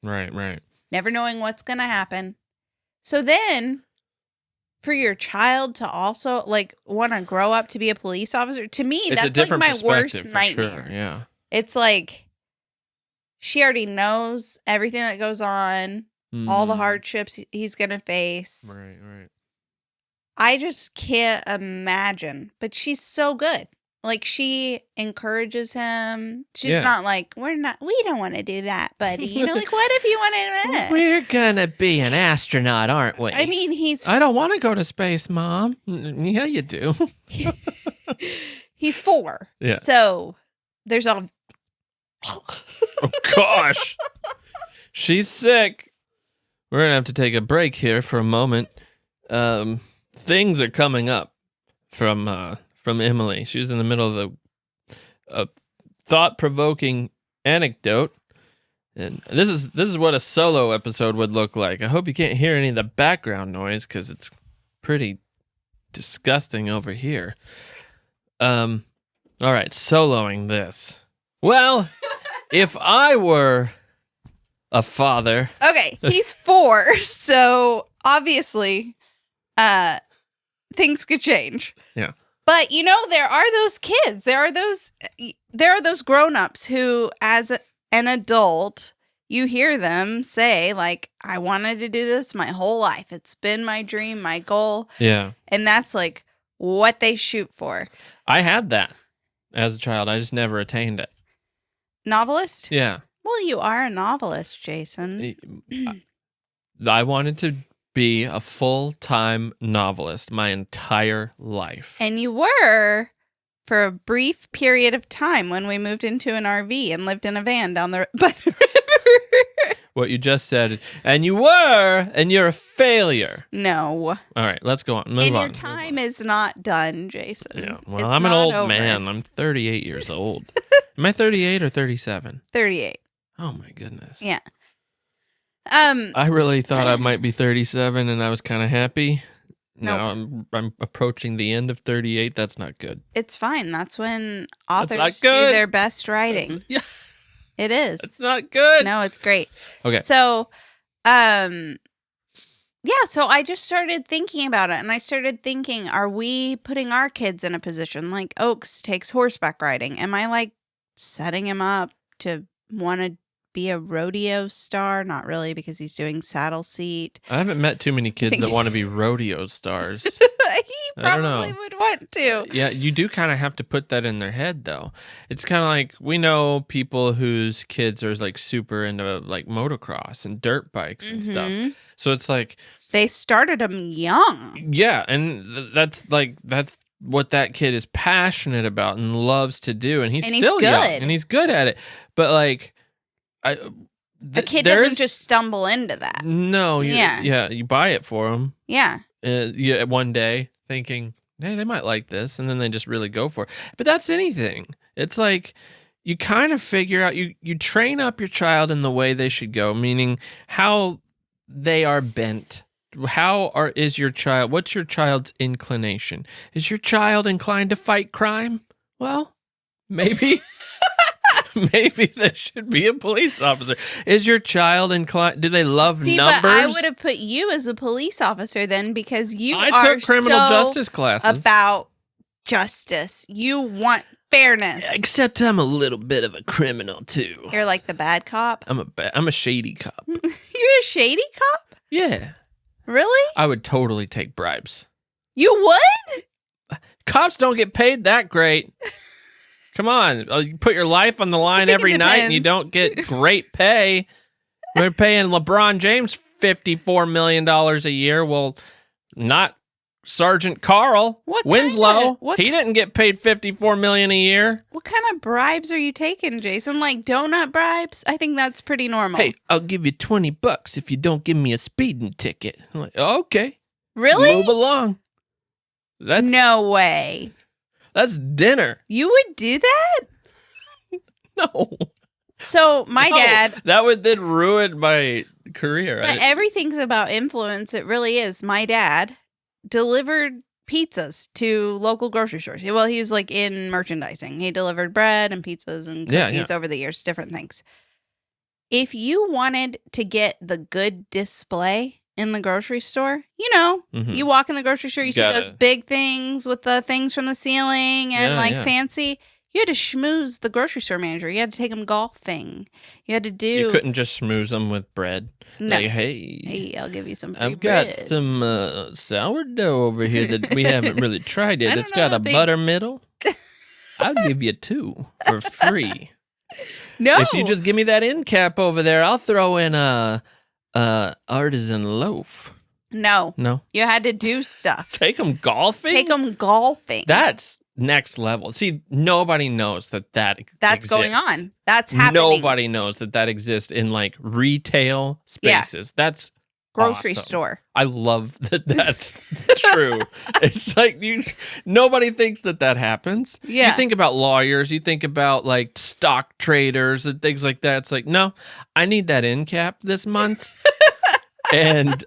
[SPEAKER 2] Right, right.
[SPEAKER 1] Never knowing what's going to happen. So then, for your child to also like want to grow up to be a police officer, to me,
[SPEAKER 2] it's
[SPEAKER 1] that's like my worst nightmare.
[SPEAKER 2] Sure. Yeah.
[SPEAKER 1] It's like she already knows everything that goes on, all the hardships he's going to face.
[SPEAKER 2] Right, right.
[SPEAKER 1] I just can't imagine. But she's so good. Like, she encourages him. She's not like, we don't want to do that, buddy. You know, like, what if you want to?
[SPEAKER 2] We're gonna be an astronaut, aren't we?
[SPEAKER 1] I mean,
[SPEAKER 2] I don't want to go to space, Mom. Yeah, you do.
[SPEAKER 1] He's 4.
[SPEAKER 2] Yeah.
[SPEAKER 1] So there's a.
[SPEAKER 2] Oh gosh, she's sick. We're gonna have to take a break here for a moment. Things are coming up from Emily. She was in the middle of a thought-provoking anecdote, and this is what a solo episode would look like. I hope you can't hear any of the background noise because it's pretty disgusting over here. All right, soloing this. Well, if I were a father,
[SPEAKER 1] okay, he's 4, so obviously, things could change.
[SPEAKER 2] Yeah.
[SPEAKER 1] But, you know, there are those kids. There are those grown-ups who, as an adult, you hear them say, like, I wanted to do this my whole life. It's been my dream, my goal.
[SPEAKER 2] Yeah.
[SPEAKER 1] And that's, like, what they shoot for.
[SPEAKER 2] I had that as a child. I just never attained it.
[SPEAKER 1] Novelist?
[SPEAKER 2] Yeah.
[SPEAKER 1] Well, you are a novelist, Jason.
[SPEAKER 2] I wanted to be a full-time novelist my entire life.
[SPEAKER 1] And you were for a brief period of time when we moved into an RV and lived in a van down by the river.
[SPEAKER 2] what you just said. And you're a failure.
[SPEAKER 1] No.
[SPEAKER 2] All right, let's go on. Move
[SPEAKER 1] and
[SPEAKER 2] on.
[SPEAKER 1] your time is not done, Jason.
[SPEAKER 2] Yeah. Well, I'm an old man. I'm 38 years old. Am I 38 or 37?
[SPEAKER 1] 38.
[SPEAKER 2] Oh my goodness.
[SPEAKER 1] Yeah.
[SPEAKER 2] I really thought I might be 37 and I was kind of happy.
[SPEAKER 1] Nope.
[SPEAKER 2] Now I'm approaching the end of 38. That's not good.
[SPEAKER 1] It's fine. That's when authors
[SPEAKER 2] do
[SPEAKER 1] their best writing.
[SPEAKER 2] Yeah.
[SPEAKER 1] It is.
[SPEAKER 2] It's not good.
[SPEAKER 1] No, it's great.
[SPEAKER 2] Okay.
[SPEAKER 1] So, so I just started thinking about it, and I started thinking, are we putting our kids in a position like Oaks takes horseback riding? Am I like setting him up to want to be a rodeo star? Not really, because he's doing saddle seat.
[SPEAKER 2] I haven't met too many kids that want to be rodeo stars.
[SPEAKER 1] He probably would want to.
[SPEAKER 2] Yeah, you do kind of have to put that in their head, though. It's kind of like we know people whose kids are like super into like motocross and dirt bikes and stuff. So it's like
[SPEAKER 1] they started them young.
[SPEAKER 2] Yeah, and that's what that kid is passionate about and loves to do, and he's still
[SPEAKER 1] good.
[SPEAKER 2] Young, and he's good at it. But like,
[SPEAKER 1] the kid doesn't just stumble into that.
[SPEAKER 2] No, you buy it for them.
[SPEAKER 1] Yeah.
[SPEAKER 2] One day thinking, hey, they might like this, and then they just really go for it. But that's anything. It's like you kind of figure out, you train up your child in the way they should go, meaning how they are bent. Is your child, what's your child's inclination? Is your child inclined to fight crime? Well, maybe. Maybe there should be a police officer. Is your child inclined? Do they love numbers?
[SPEAKER 1] But I would have put you as a police officer then, because
[SPEAKER 2] I took criminal justice classes
[SPEAKER 1] about justice. You want fairness.
[SPEAKER 2] Except I'm a little bit of a criminal too.
[SPEAKER 1] You're like the bad cop.
[SPEAKER 2] I'm a shady cop.
[SPEAKER 1] You're a shady cop?
[SPEAKER 2] Yeah.
[SPEAKER 1] Really?
[SPEAKER 2] I would totally take bribes.
[SPEAKER 1] You would?
[SPEAKER 2] Cops don't get paid that great. Come on, you put your life on the line every night and you don't get great pay. We're paying LeBron James $54 million a year. Well, not Sergeant Carl Winslow. He didn't get paid $54 million a year.
[SPEAKER 1] What kind of bribes are you taking, Jason? Like donut bribes? I think that's pretty normal.
[SPEAKER 2] Hey, I'll give you $20 if you don't give me a speeding ticket. I'm like, okay.
[SPEAKER 1] Really?
[SPEAKER 2] Move along.
[SPEAKER 1] No way.
[SPEAKER 2] That's dinner.
[SPEAKER 1] You would do that?
[SPEAKER 2] No.
[SPEAKER 1] So my dad...
[SPEAKER 2] That would then ruin my career.
[SPEAKER 1] But everything's about influence. It really is. My dad delivered pizzas to local grocery stores. Well, he was like in merchandising. He delivered bread and pizzas and cookies over the years, different things. If you wanted to get the good display in the grocery store, you walk in the grocery store, you see those big things with the things from the ceiling and fancy. You had to schmooze the grocery store manager. You had to take him golfing. You had to do.
[SPEAKER 2] You couldn't just schmooze them with bread.
[SPEAKER 1] No.
[SPEAKER 2] Like, hey,
[SPEAKER 1] I'll give you some free
[SPEAKER 2] I've
[SPEAKER 1] bread.
[SPEAKER 2] got some sourdough over here that we haven't really tried yet. It's got a butter middle. I'll give you 2 for free.
[SPEAKER 1] No.
[SPEAKER 2] If you just give me that end cap over there, I'll throw in a artisan loaf.
[SPEAKER 1] No. You had to do stuff.
[SPEAKER 2] Take them golfing? That's next level. See, nobody knows that
[SPEAKER 1] That's going on. That's happening.
[SPEAKER 2] Nobody knows that exists in like retail spaces. Yeah. That's
[SPEAKER 1] grocery
[SPEAKER 2] awesome.
[SPEAKER 1] Store.
[SPEAKER 2] I love that's true. It's like nobody thinks that happens.
[SPEAKER 1] Yeah.
[SPEAKER 2] You think about lawyers, you think about like stock traders and things like that. It's like, no, I need that end cap this month. And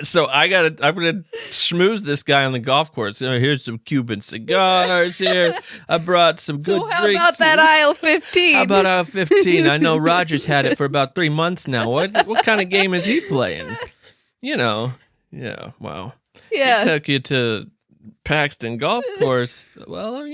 [SPEAKER 2] so I'm going to schmooze this guy on the golf course. Here's some Cuban cigars here. I brought some good drinks.
[SPEAKER 1] So how about that aisle 15?
[SPEAKER 2] How about aisle 15? I know Roger's had it for about 3 months now. What kind of game is he playing? Yeah, wow.
[SPEAKER 1] Yeah.
[SPEAKER 2] He took you to Paxton Golf Course. Well,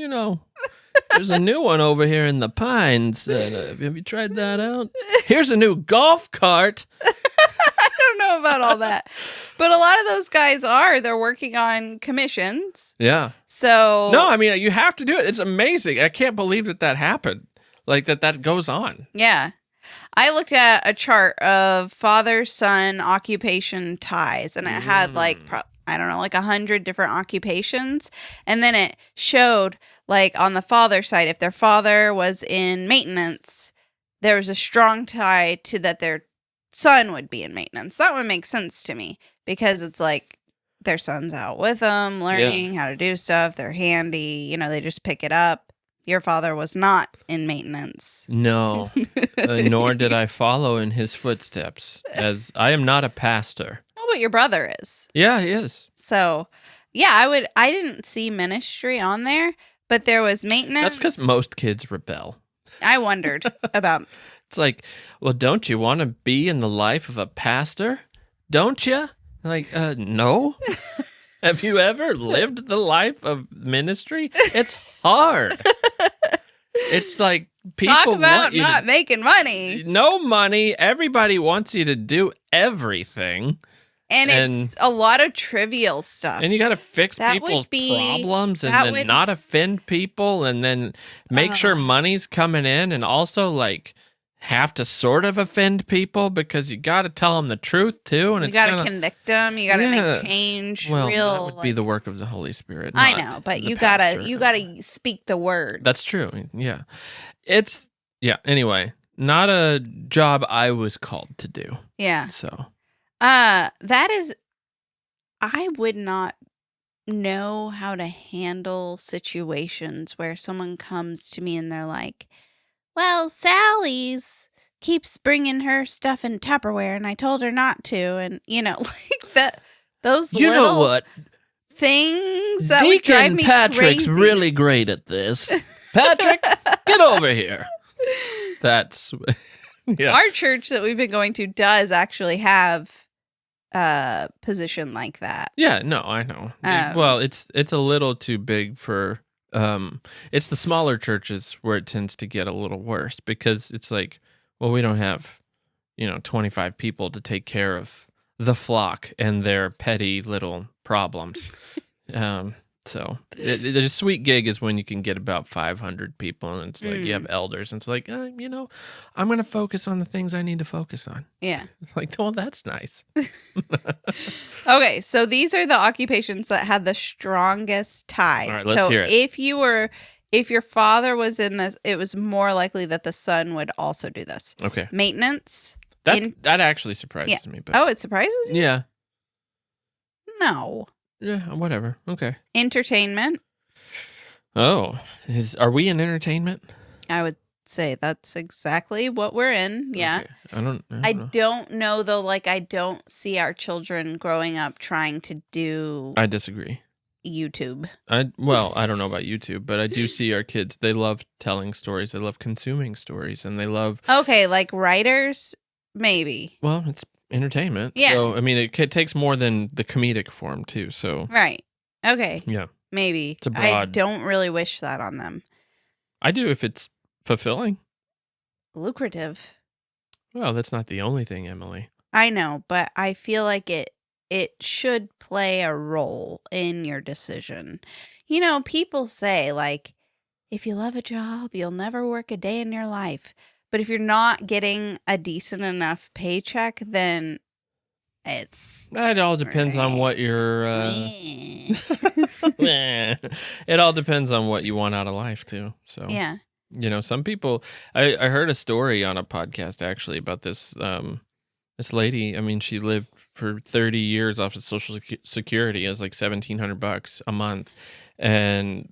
[SPEAKER 2] there's a new one over here in the Pines. Have you tried that out? Here's a new golf cart.
[SPEAKER 1] I don't know about all that. But a lot of those guys they're working on commissions.
[SPEAKER 2] Yeah.
[SPEAKER 1] So.
[SPEAKER 2] No, I mean, you have to do it. It's amazing. I can't believe that happened. Like that goes on.
[SPEAKER 1] Yeah. I looked at a chart of father-son occupation ties, and it had like 100 different occupations. And then it showed like on the father side, if their father was in maintenance, there was a strong tie to that their son would be in maintenance. That would make sense to me because it's like their son's out with them, learning how to do stuff. They're handy. You know, they just pick it up. Your father was not in maintenance.
[SPEAKER 2] No, nor did I follow in his footsteps, as I am not a pastor.
[SPEAKER 1] Oh, but your brother is.
[SPEAKER 2] Yeah, he is.
[SPEAKER 1] So, yeah, I didn't see ministry on there, but there was maintenance.
[SPEAKER 2] That's because most kids rebel.
[SPEAKER 1] I wondered about.
[SPEAKER 2] It's like, well, don't you want to be in the life of a pastor? Don't you? Like, no. Have you ever lived the life of ministry? It's hard. It's like people
[SPEAKER 1] talk about
[SPEAKER 2] want you
[SPEAKER 1] not making money.
[SPEAKER 2] No money. Everybody wants you to do everything.
[SPEAKER 1] And it's a lot of trivial stuff.
[SPEAKER 2] And you got to fix people's problems and then not offend people and then make sure money's coming in and also like have to sort of offend people because you got to tell them the truth too. And
[SPEAKER 1] you got to convict them. You got to make change.
[SPEAKER 2] Well, that would be the work of the Holy Spirit.
[SPEAKER 1] I know, but you got to speak the word.
[SPEAKER 2] That's true. Yeah. Anyway, not a job I was called to do.
[SPEAKER 1] Yeah.
[SPEAKER 2] So.
[SPEAKER 1] That is, I would not know how to handle situations where someone comes to me and they're like, well, Sally's keeps bringing her stuff in Tupperware and I told her not to. And, you know, like that, those
[SPEAKER 2] you
[SPEAKER 1] little
[SPEAKER 2] know what?
[SPEAKER 1] Things that
[SPEAKER 2] Deacon
[SPEAKER 1] would drive me
[SPEAKER 2] Patrick's
[SPEAKER 1] crazy.
[SPEAKER 2] Really great at this. Patrick, get over here. That's, yeah.
[SPEAKER 1] Our church that we've been going to does actually have a position like that.
[SPEAKER 2] Yeah, no, I know. Well, it's a little too big for it's the smaller churches where it tends to get a little worse because it's like, well, we don't have, 25 people to take care of the flock and their petty little problems. So the sweet gig is when you can get about 500 people and it's like you have elders and it's like, I'm going to focus on the things I need to focus on.
[SPEAKER 1] Yeah.
[SPEAKER 2] Like, well, that's nice.
[SPEAKER 1] Okay, so these are the occupations that had the strongest ties.
[SPEAKER 2] All right, let's hear it.
[SPEAKER 1] If your father was in this, it was more likely that the son would also do this.
[SPEAKER 2] Okay.
[SPEAKER 1] Maintenance.
[SPEAKER 2] That actually surprises me. But
[SPEAKER 1] it surprises you?
[SPEAKER 2] Yeah.
[SPEAKER 1] No.
[SPEAKER 2] Yeah, whatever. Okay.
[SPEAKER 1] Entertainment.
[SPEAKER 2] Oh, are we in entertainment?
[SPEAKER 1] I would say that's exactly what we're in. Yeah.
[SPEAKER 2] Okay. I don't know.
[SPEAKER 1] I don't know though. Like I don't see our children growing up trying to do.
[SPEAKER 2] I disagree.
[SPEAKER 1] YouTube.
[SPEAKER 2] I don't know about YouTube, but I do see our kids. They love telling stories. They love consuming stories, and they love.
[SPEAKER 1] Okay, like writers, maybe.
[SPEAKER 2] Well, it's entertainment.
[SPEAKER 1] Yeah.
[SPEAKER 2] So I mean, it takes more than the comedic form too. So.
[SPEAKER 1] Right. Okay.
[SPEAKER 2] Yeah.
[SPEAKER 1] Maybe.
[SPEAKER 2] It's a broad.
[SPEAKER 1] I don't really wish that on them.
[SPEAKER 2] I do if it's fulfilling.
[SPEAKER 1] Lucrative.
[SPEAKER 2] Well, that's not the only thing, Emily.
[SPEAKER 1] I know, but I feel like it should play a role in your decision. People say, like, if you love a job, you'll never work a day in your life. But if you're not getting a decent enough paycheck, then
[SPEAKER 2] it all depends on what you're. It all depends on what you want out of life, too. So,
[SPEAKER 1] yeah.
[SPEAKER 2] Some people. I heard a story on a podcast actually about this. This lady, I mean, she lived for 30 years off of Social Security. It was like $1,700 a month,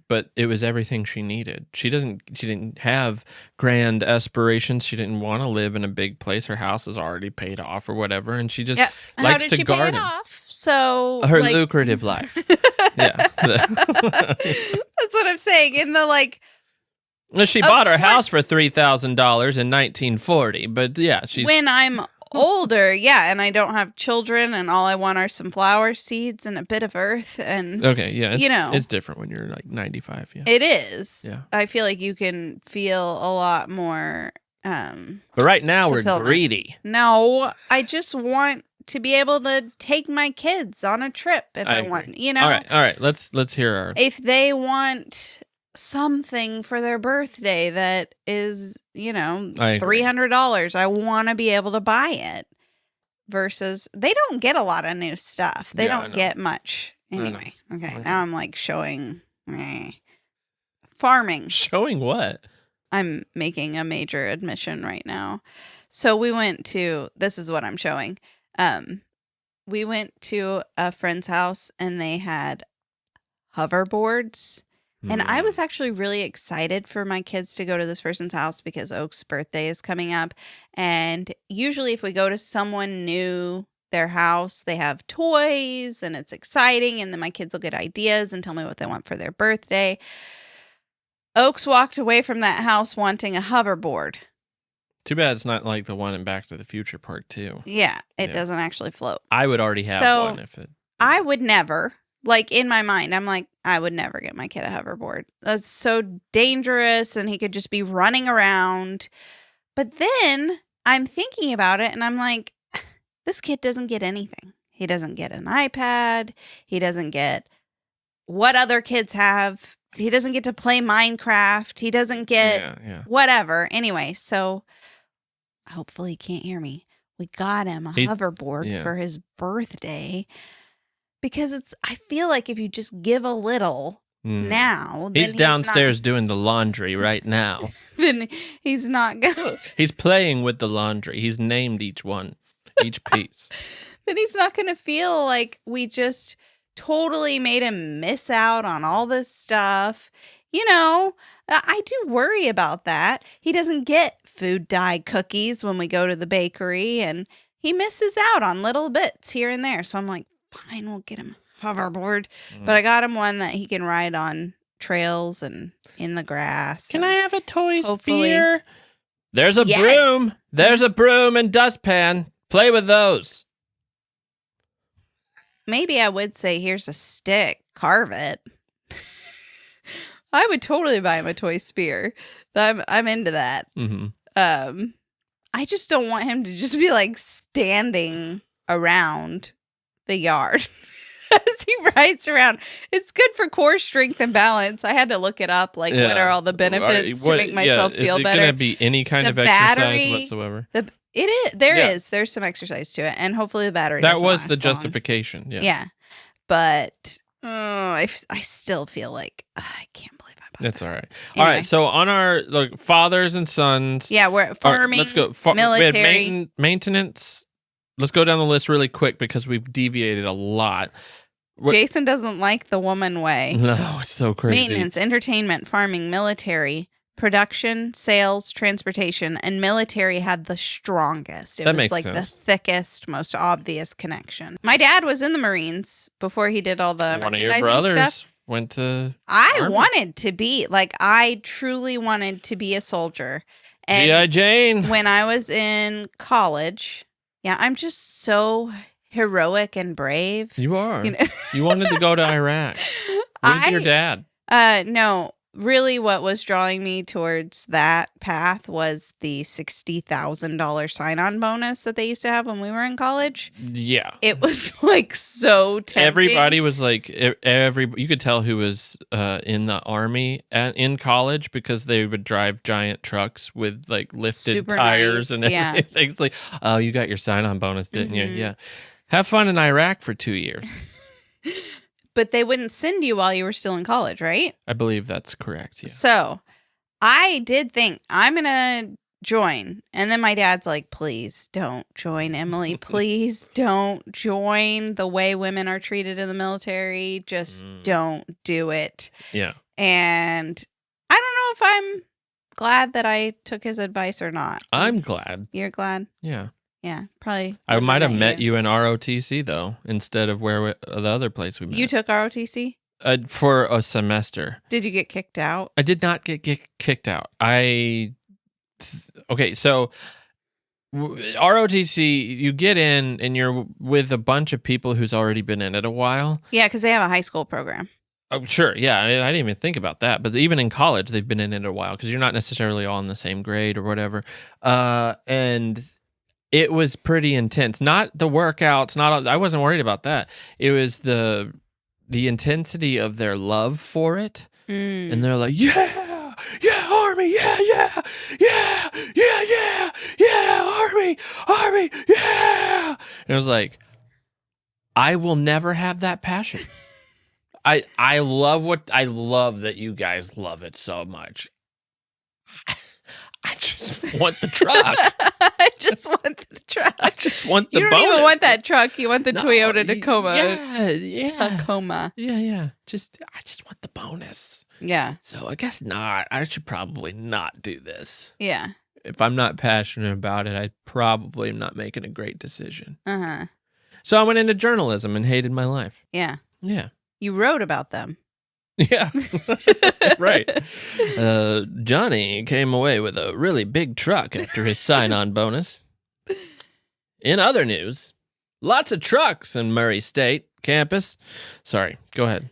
[SPEAKER 2] but it was everything she needed. She didn't have grand aspirations. She didn't want to live in a big place. Her house is already paid off or whatever, and she just likes to garden. Pay it off?
[SPEAKER 1] So
[SPEAKER 2] her lucrative life. Yeah,
[SPEAKER 1] that's what I'm saying. In the
[SPEAKER 2] she bought her house for $3,000 in 1940, but yeah,
[SPEAKER 1] when I'm older, yeah, and I don't have children, and all I want are some flower seeds and a bit of earth, and
[SPEAKER 2] okay, yeah, it's different when you're like 95. Yeah,
[SPEAKER 1] it is.
[SPEAKER 2] Yeah,
[SPEAKER 1] I feel like you can feel a lot more.
[SPEAKER 2] But right now we're greedy.
[SPEAKER 1] No, I just want to be able to take my kids on a trip if I want.
[SPEAKER 2] All right. Let's hear our.
[SPEAKER 1] If they want something for their birthday that is, $300. I want to be able to buy it versus they don't get a lot of new stuff. They don't get much anyway. Okay. Now I'm like showing farming.
[SPEAKER 2] Showing what?
[SPEAKER 1] I'm making a major admission right now. So we went to, this is what I'm showing. We went to a friend's house and they had hoverboards. And I was actually really excited for my kids to go to this person's house because Oak's birthday is coming up. And usually if we go to someone new, their house, they have toys and it's exciting. And then my kids will get ideas and tell me what they want for their birthday. Oak's walked away from that house wanting a hoverboard.
[SPEAKER 2] Too bad it's not like the one in Back to the Future Part 2.
[SPEAKER 1] Yeah, it doesn't actually float.
[SPEAKER 2] I would already have one if it...
[SPEAKER 1] I would never... Like, in my mind, I'm like, I would never get my kid a hoverboard. That's so dangerous, and he could just be running around. But then I'm thinking about it, and I'm like, this kid doesn't get anything. He doesn't get an iPad. He doesn't get what other kids have. He doesn't get to play Minecraft. He doesn't get whatever. Anyway, so hopefully he can't hear me. We got him a hoverboard for his birthday. Because I feel like if you just give a little now, then
[SPEAKER 2] he's downstairs doing the laundry right now.
[SPEAKER 1] Then he's not gonna.
[SPEAKER 2] He's playing with the laundry. He's named each one, each piece.
[SPEAKER 1] Then he's not gonna feel like we just totally made him miss out on all this stuff. You know, I do worry about that. He doesn't get food dye cookies when we go to the bakery, and he misses out on little bits here and there. So I'm like, fine, we'll get him a hoverboard. But I got him one that he can ride on trails and in the grass.
[SPEAKER 2] Can I have a toy sphere? There's a broom. There's a broom and dustpan. Play with those.
[SPEAKER 1] Maybe I would say, here's a stick. Carve it. I would totally buy him a toy spear. I'm into that. I just don't want him to just be like standing around the yard as he rides around. It's good for core strength and balance. I had to look it up. Like, what are all the benefits to make myself feel better? Is it going
[SPEAKER 2] to be any kind of exercise whatsoever?
[SPEAKER 1] It is. There is. There's some exercise to it, and hopefully the battery.
[SPEAKER 2] That was the justification.
[SPEAKER 1] Yeah. But I still feel like I can't believe I bought.
[SPEAKER 2] That's all right. Anyway. All right. So on our fathers and sons.
[SPEAKER 1] Yeah, we're farming.
[SPEAKER 2] Let's go.
[SPEAKER 1] Military
[SPEAKER 2] maintenance. Let's go down the list really quick because we've deviated a lot.
[SPEAKER 1] Jason doesn't like the woman way.
[SPEAKER 2] No, it's so crazy.
[SPEAKER 1] Maintenance, entertainment, farming, military, production, sales, transportation, and military had the strongest. It was like the thickest, most obvious connection. My dad was in the Marines before he did all the merchandising stuff.
[SPEAKER 2] One of your brothers went to Army.
[SPEAKER 1] Wanted to be, I truly wanted to be a soldier. And
[SPEAKER 2] G.I. Jane.
[SPEAKER 1] When I was in college... Yeah, I'm just so heroic and brave.
[SPEAKER 2] You are. You wanted to go to Iraq. With your dad.
[SPEAKER 1] No, really what was drawing me towards that path was the $60,000 sign-on bonus that they used to have when we were in college.
[SPEAKER 2] Yeah.
[SPEAKER 1] It was like so tempting.
[SPEAKER 2] Everybody was like, you could tell who was in the Army in college because they would drive giant trucks with like lifted
[SPEAKER 1] super
[SPEAKER 2] tires
[SPEAKER 1] nice.
[SPEAKER 2] and everything. Yeah. It's like, oh, you got your sign-on bonus, didn't you? Yeah. Have fun in Iraq for 2 years.
[SPEAKER 1] But they wouldn't send you while you were still in college, right?
[SPEAKER 2] I believe that's correct, yeah.
[SPEAKER 1] So I did think, I'm going to join. And then my dad's like, please don't join, Emily. Please don't join the way women are treated in the military. Just don't do it.
[SPEAKER 2] Yeah.
[SPEAKER 1] And I don't know if I'm glad that I took his advice or not.
[SPEAKER 2] I'm glad.
[SPEAKER 1] You're glad?
[SPEAKER 2] Yeah.
[SPEAKER 1] Yeah, probably.
[SPEAKER 2] I might have met you in ROTC, though, instead of the other place we met.
[SPEAKER 1] You took ROTC?
[SPEAKER 2] For a semester.
[SPEAKER 1] Did you get kicked out?
[SPEAKER 2] I did not get kicked out. Okay, so ROTC, you get in and you're with a bunch of people who's already been in it a while.
[SPEAKER 1] Yeah, because they have a high school program.
[SPEAKER 2] Oh, sure. Yeah, I didn't even think about that. But even in college, they've been in it a while because you're not necessarily all in the same grade or whatever. And it was pretty intense. Not the workouts. I wasn't worried about that. It was the intensity of their love for it, and they're like, yeah, Army, yeah, Army, yeah. And it was like, I will never have that passion. I love that you guys love it so much. I just want the truck.
[SPEAKER 1] I just want the truck.
[SPEAKER 2] I just want the
[SPEAKER 1] bonus. You don't even want that truck. You want the Toyota Tacoma.
[SPEAKER 2] Yeah.
[SPEAKER 1] Tacoma.
[SPEAKER 2] Yeah. I just want the bonus.
[SPEAKER 1] Yeah.
[SPEAKER 2] So I guess not. I should probably not do this.
[SPEAKER 1] Yeah.
[SPEAKER 2] If I'm not passionate about it, I probably am not making a great decision.
[SPEAKER 1] Uh-huh.
[SPEAKER 2] So I went into journalism and hated my life.
[SPEAKER 1] Yeah.
[SPEAKER 2] Yeah.
[SPEAKER 1] You wrote about them.
[SPEAKER 2] Yeah. Right. Johnny came away with a really big truck after his sign-on bonus. In other news, lots of trucks in Murray State campus. Sorry, go ahead.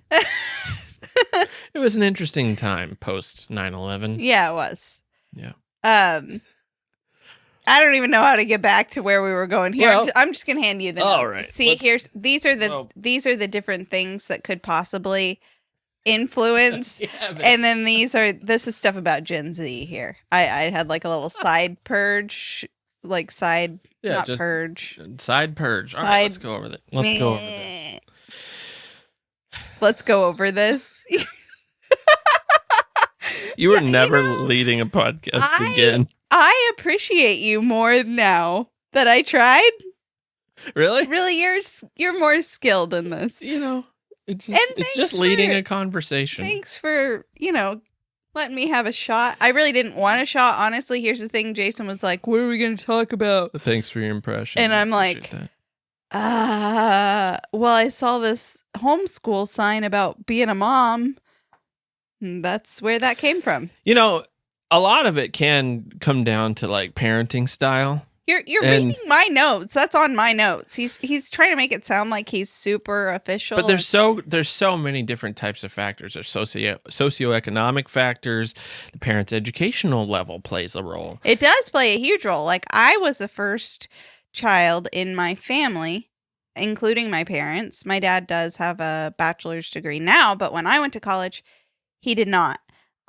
[SPEAKER 2] It was an interesting time post 9/11.
[SPEAKER 1] Yeah, it was.
[SPEAKER 2] Yeah.
[SPEAKER 1] I don't even know how to get back to where we were going here.
[SPEAKER 2] Well,
[SPEAKER 1] I'm just gonna hand you the notes.
[SPEAKER 2] all right.
[SPEAKER 1] See, these are the different things that could possibly influence, and then this is stuff about Gen Z here. I had like a little side purge, like side purge.
[SPEAKER 2] Side purge. All right, let's go over that.
[SPEAKER 1] Let's go over this.
[SPEAKER 2] You were never leading a podcast again.
[SPEAKER 1] I appreciate you more now that I tried.
[SPEAKER 2] Really?
[SPEAKER 1] Really, you're more skilled in this.
[SPEAKER 2] It's just leading a conversation.
[SPEAKER 1] Thanks for, letting me have a shot. I really didn't want a shot. Honestly, here's the thing. Jason was like, what are we going to talk about?
[SPEAKER 2] Thanks for your impression.
[SPEAKER 1] And I'm like, well, I saw this homeschool sign about being a mom. And that's where that came from.
[SPEAKER 2] A lot of it can come down to like parenting style.
[SPEAKER 1] You're reading my notes. That's on my notes. He's trying to make it sound like he's super official.
[SPEAKER 2] But there's so many different types of factors. There's socioeconomic factors. The parent's educational level plays a role.
[SPEAKER 1] It does play a huge role. Like I was the first child in my family, including my parents. My dad does have a bachelor's degree now, but when I went to college, he did not.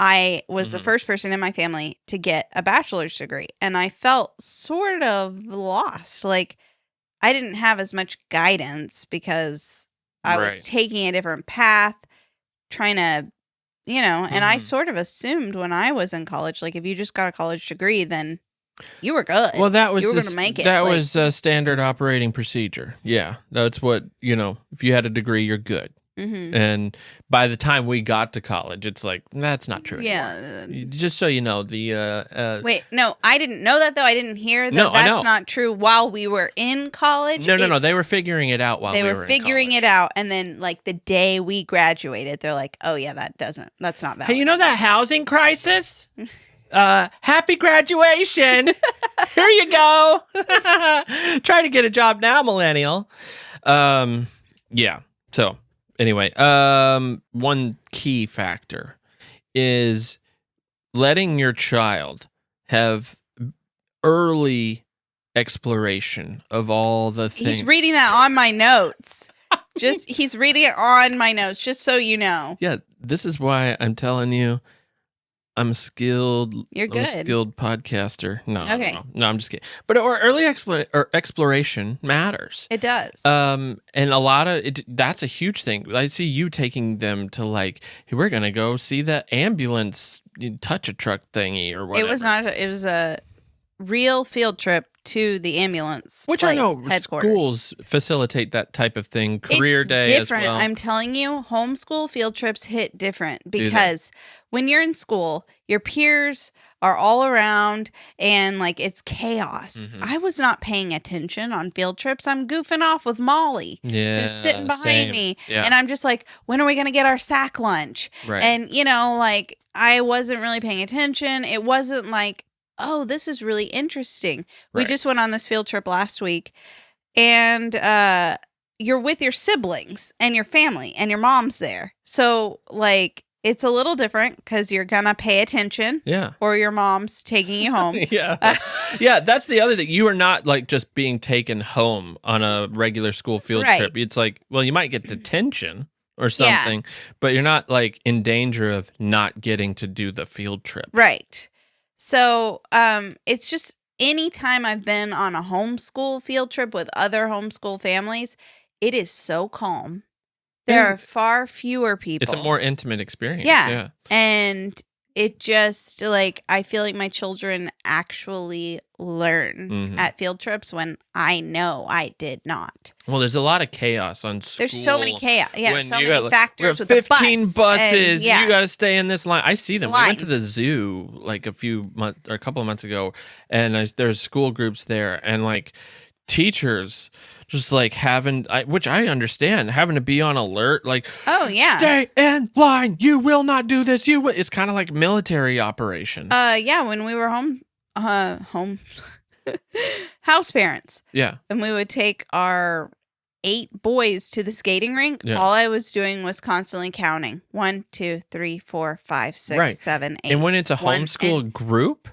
[SPEAKER 1] I was the first person in my family to get a bachelor's degree, and I felt sort of lost. Like I didn't have as much guidance because I was taking a different path, trying to, and I sort of assumed when I was in college, like if you just got a college degree, then you were good.
[SPEAKER 2] Well, that was
[SPEAKER 1] you were going to make it.
[SPEAKER 2] That was a standard operating procedure. Yeah, that's what, if you had a degree, you're good. Mm-hmm. And by the time we got to college, it's like, that's not true anymore. Just so you know,
[SPEAKER 1] wait, no, I didn't know that, though. I didn't hear that that's not true while we were in college.
[SPEAKER 2] No. They were figuring it out while we were in college. They were figuring
[SPEAKER 1] it out, and then, like, the day we graduated, they're like, oh, yeah, that's not valid.
[SPEAKER 2] Hey, you know that housing crisis? Happy graduation. Here you go. Try to get a job now, millennial. Yeah, so... Anyway, one key factor is letting your child have early exploration of all the things.
[SPEAKER 1] He's reading that on my notes. He's reading it on my notes, just so you know.
[SPEAKER 2] Yeah, this is why I'm telling you I'm skilled.
[SPEAKER 1] You're good.
[SPEAKER 2] I'm a skilled podcaster. No,
[SPEAKER 1] okay.
[SPEAKER 2] No, I'm just kidding. But early exploration matters.
[SPEAKER 1] It does.
[SPEAKER 2] And a lot of it. That's a huge thing. I see you taking them to like, hey, we're gonna go see the ambulance touch a truck thingy or whatever.
[SPEAKER 1] It was not. It was a real field trip to the ambulance,
[SPEAKER 2] which I know
[SPEAKER 1] headquarters.
[SPEAKER 2] Schools facilitate that type of thing. Career day
[SPEAKER 1] different.
[SPEAKER 2] As well.
[SPEAKER 1] I'm telling you, homeschool field trips hit different because when you're in school, your peers are all around and like it's chaos. Mm-hmm. I was not paying attention on field trips. I'm goofing off with Molly, who's sitting behind me, and I'm just like, when are we gonna get our sack lunch?
[SPEAKER 2] Right.
[SPEAKER 1] And like I wasn't really paying attention. It wasn't like, oh, this is really interesting. We just went on this field trip last week, and you're with your siblings and your family, and your mom's there. So, like, it's a little different because you're going to pay attention.
[SPEAKER 2] Yeah.
[SPEAKER 1] Or your mom's taking you home.
[SPEAKER 2] Yeah. Yeah, that's the other thing. You are not, like, just being taken home on a regular school field trip. It's like, well, you might get detention or something, but you're not, like, in danger of not getting to do the field trip.
[SPEAKER 1] Right. So, it's just anytime I've been on a homeschool field trip with other homeschool families, it is so calm. There are far fewer people.
[SPEAKER 2] It's a more intimate experience.
[SPEAKER 1] Yeah. And it just, like, I feel like my children actually learn at field trips when I know I did not.
[SPEAKER 2] Well, there's a lot of chaos on school.
[SPEAKER 1] There's so many chaos. Yeah, so many factors with
[SPEAKER 2] 15
[SPEAKER 1] the bus.
[SPEAKER 2] buses.
[SPEAKER 1] And,
[SPEAKER 2] You got to stay in this line. I see them.
[SPEAKER 1] Lines.
[SPEAKER 2] We went to the zoo like a couple of months ago, and there's school groups there, and like teachers just like which I understand, having to be on alert, like,
[SPEAKER 1] oh yeah,
[SPEAKER 2] stay in line. You will not do this. You will. It's kind of like military operation.
[SPEAKER 1] Yeah, when we were home house parents.
[SPEAKER 2] Yeah.
[SPEAKER 1] And we would take our 8 boys to the skating rink.
[SPEAKER 2] Yeah.
[SPEAKER 1] All I was doing was constantly counting. 1, 2, 3, 4, 5, 6, 7, 8.
[SPEAKER 2] And when it's a homeschool group,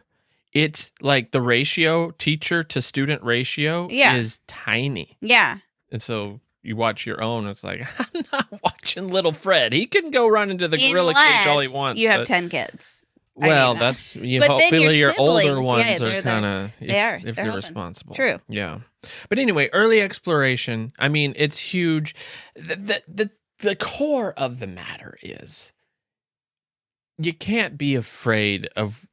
[SPEAKER 2] it's like the ratio, teacher to student ratio, is tiny.
[SPEAKER 1] Yeah.
[SPEAKER 2] And so you watch your own. It's like, I'm not watching little Fred. He can go run into the gorilla cage all he wants.
[SPEAKER 1] You have 10 kids.
[SPEAKER 2] Well, that's hopefully your older ones are kind of if they're responsible.
[SPEAKER 1] True.
[SPEAKER 2] Yeah. But anyway, early exploration. I mean, it's huge. The core of the matter is you can't be afraid of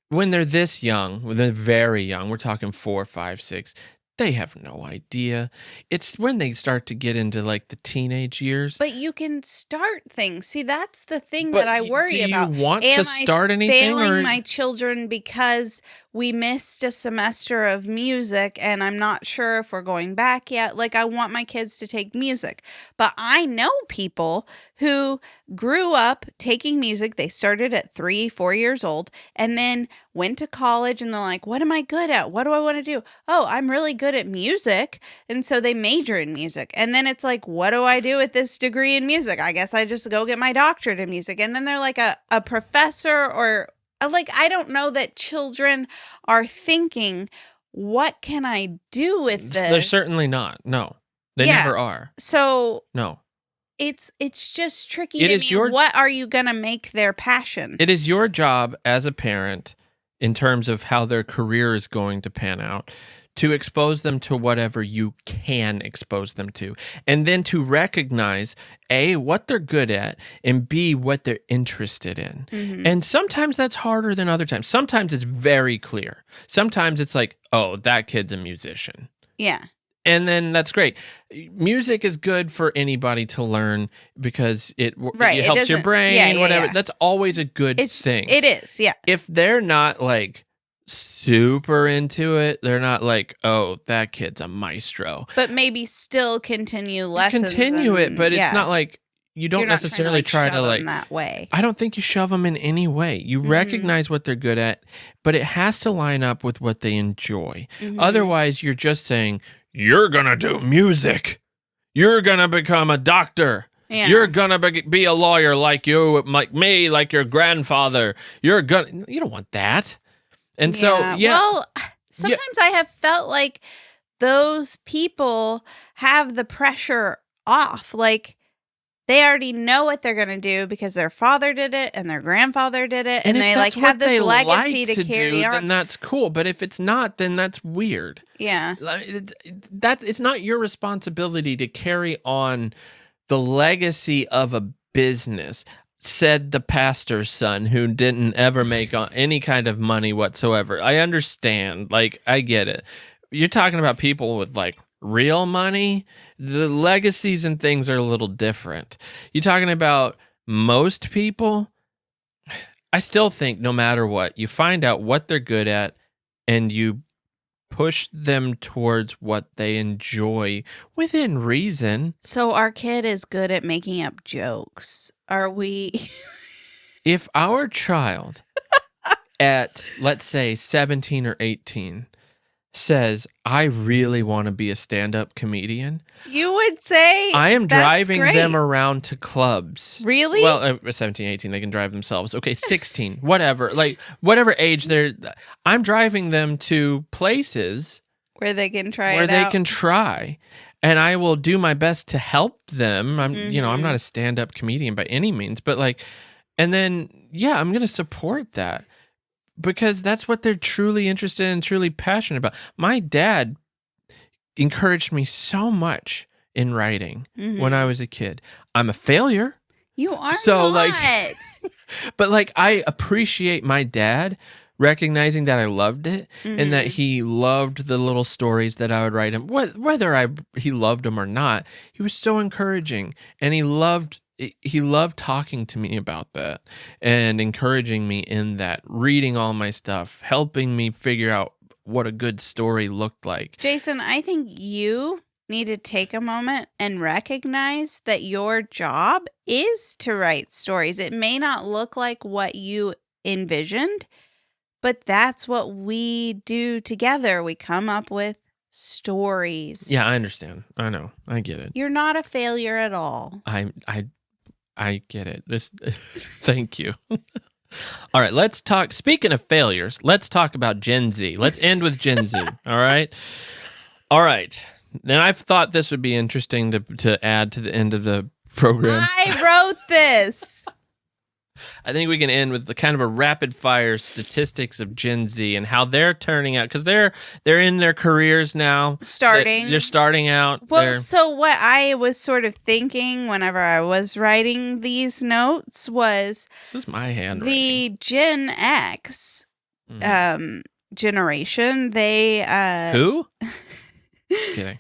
[SPEAKER 2] when they're this young, when they're very young. We're talking 4, 5, 6. They have no idea. It's when they start to get into like the teenage years.
[SPEAKER 1] But you can start things. See, that's the thing that I worry about.
[SPEAKER 2] Do you want to start anything?
[SPEAKER 1] Am I failing my children because we missed a semester of music and I'm not sure if we're going back yet? Like, I want my kids to take music. But I know people who grew up taking music. They started at 3, 4 years old and then went to college and they're like, what am I good at? What do I want to do? Oh, I'm really good at music. And so they major in music. And then it's like, what do I do with this degree in music? I guess I just go get my doctorate in music. And then they're like a professor or like, I don't know that children are thinking, what can I do with this?
[SPEAKER 2] They're certainly not. No, they never are.
[SPEAKER 1] So
[SPEAKER 2] no.
[SPEAKER 1] It's just tricky to me. What are you going to make their passion?
[SPEAKER 2] It is your job as a parent, in terms of how their career is going to pan out, to expose them to whatever you can expose them to. And then to recognize, A, what they're good at, and B, what they're interested in. Mm-hmm. And sometimes that's harder than other times. Sometimes it's very clear. Sometimes it's like, oh, that kid's a musician.
[SPEAKER 1] Yeah.
[SPEAKER 2] And then that's great. Music is good for anybody to learn because it helps your brain, whatever. Yeah. That's always a good thing.
[SPEAKER 1] It is, yeah.
[SPEAKER 2] If they're not like super into it, they're not like, oh, that kid's a maestro.
[SPEAKER 1] But maybe still continue lessons.
[SPEAKER 2] But it's not like you don't necessarily try to like
[SPEAKER 1] that way.
[SPEAKER 2] I don't think you shove them in any way. You recognize what they're good at, but it has to line up with what they enjoy. Mm-hmm. Otherwise, you're just saying, you're going to do music. You're going to become a doctor. Yeah. You're going to be a lawyer like you, like me, like your grandfather. You don't want that. And
[SPEAKER 1] Well, sometimes I have felt like those people have the pressure off. Like, they already know what they're going to do because their father did it and their grandfather did it. And they like have this legacy to carry on.
[SPEAKER 2] Then that's cool. But if it's not, then that's weird.
[SPEAKER 1] Yeah.
[SPEAKER 2] It's not your responsibility to carry on the legacy of a business, said the pastor's son who didn't ever make any kind of money whatsoever. I understand. Like, I get it. You're talking about people with like real money. The legacies and things are a little different. You're talking about most people. I still think no matter what, you find out what they're good at and you push them towards what they enjoy within reason.
[SPEAKER 1] So our kid is good at making up jokes. Are we?
[SPEAKER 2] If our child at, let's say, 17 or 18 says, I really want to be a stand-up comedian,
[SPEAKER 1] you would say
[SPEAKER 2] I am driving them around to clubs.
[SPEAKER 1] Really?
[SPEAKER 2] Well, 17, 18, they can drive themselves. Okay, 16, whatever. Like, whatever age I'm driving them to places
[SPEAKER 1] where they can try
[SPEAKER 2] where they can try. And I will do my best to help them. I'm not a stand-up comedian by any means, but like, and then, I'm going to support that. Because that's what they're truly interested in, truly passionate about. My dad encouraged me so much in writing when I was a kid. I'm a failure.
[SPEAKER 1] You are
[SPEAKER 2] so,
[SPEAKER 1] not.
[SPEAKER 2] But like, I appreciate my dad recognizing that I loved it and that he loved the little stories that I would write him. Whether he loved them or not, he was so encouraging, and he loved talking to me about that and encouraging me in that, reading all my stuff, helping me figure out what a good story looked like.
[SPEAKER 1] Jason, I think you need to take a moment and recognize that your job is to write stories. It may not look like what you envisioned, but that's what we do together. We come up with stories.
[SPEAKER 2] Yeah, I understand. I know. I get it.
[SPEAKER 1] You're not a failure at all.
[SPEAKER 2] I get it. Thank you. All right, let's talk. Speaking of failures, let's talk about Gen Z. Let's end with Gen Z. All right. Then I thought this would be interesting to add to the end of the program.
[SPEAKER 1] I wrote this.
[SPEAKER 2] I think we can end with the kind of a rapid fire statistics of Gen Z and how they're turning out, because they're in their careers now. They're starting out.
[SPEAKER 1] Well, so what I was sort of thinking whenever I was writing these notes was,
[SPEAKER 2] this is my handwriting.
[SPEAKER 1] The Gen X generation. They
[SPEAKER 2] who? Just kidding.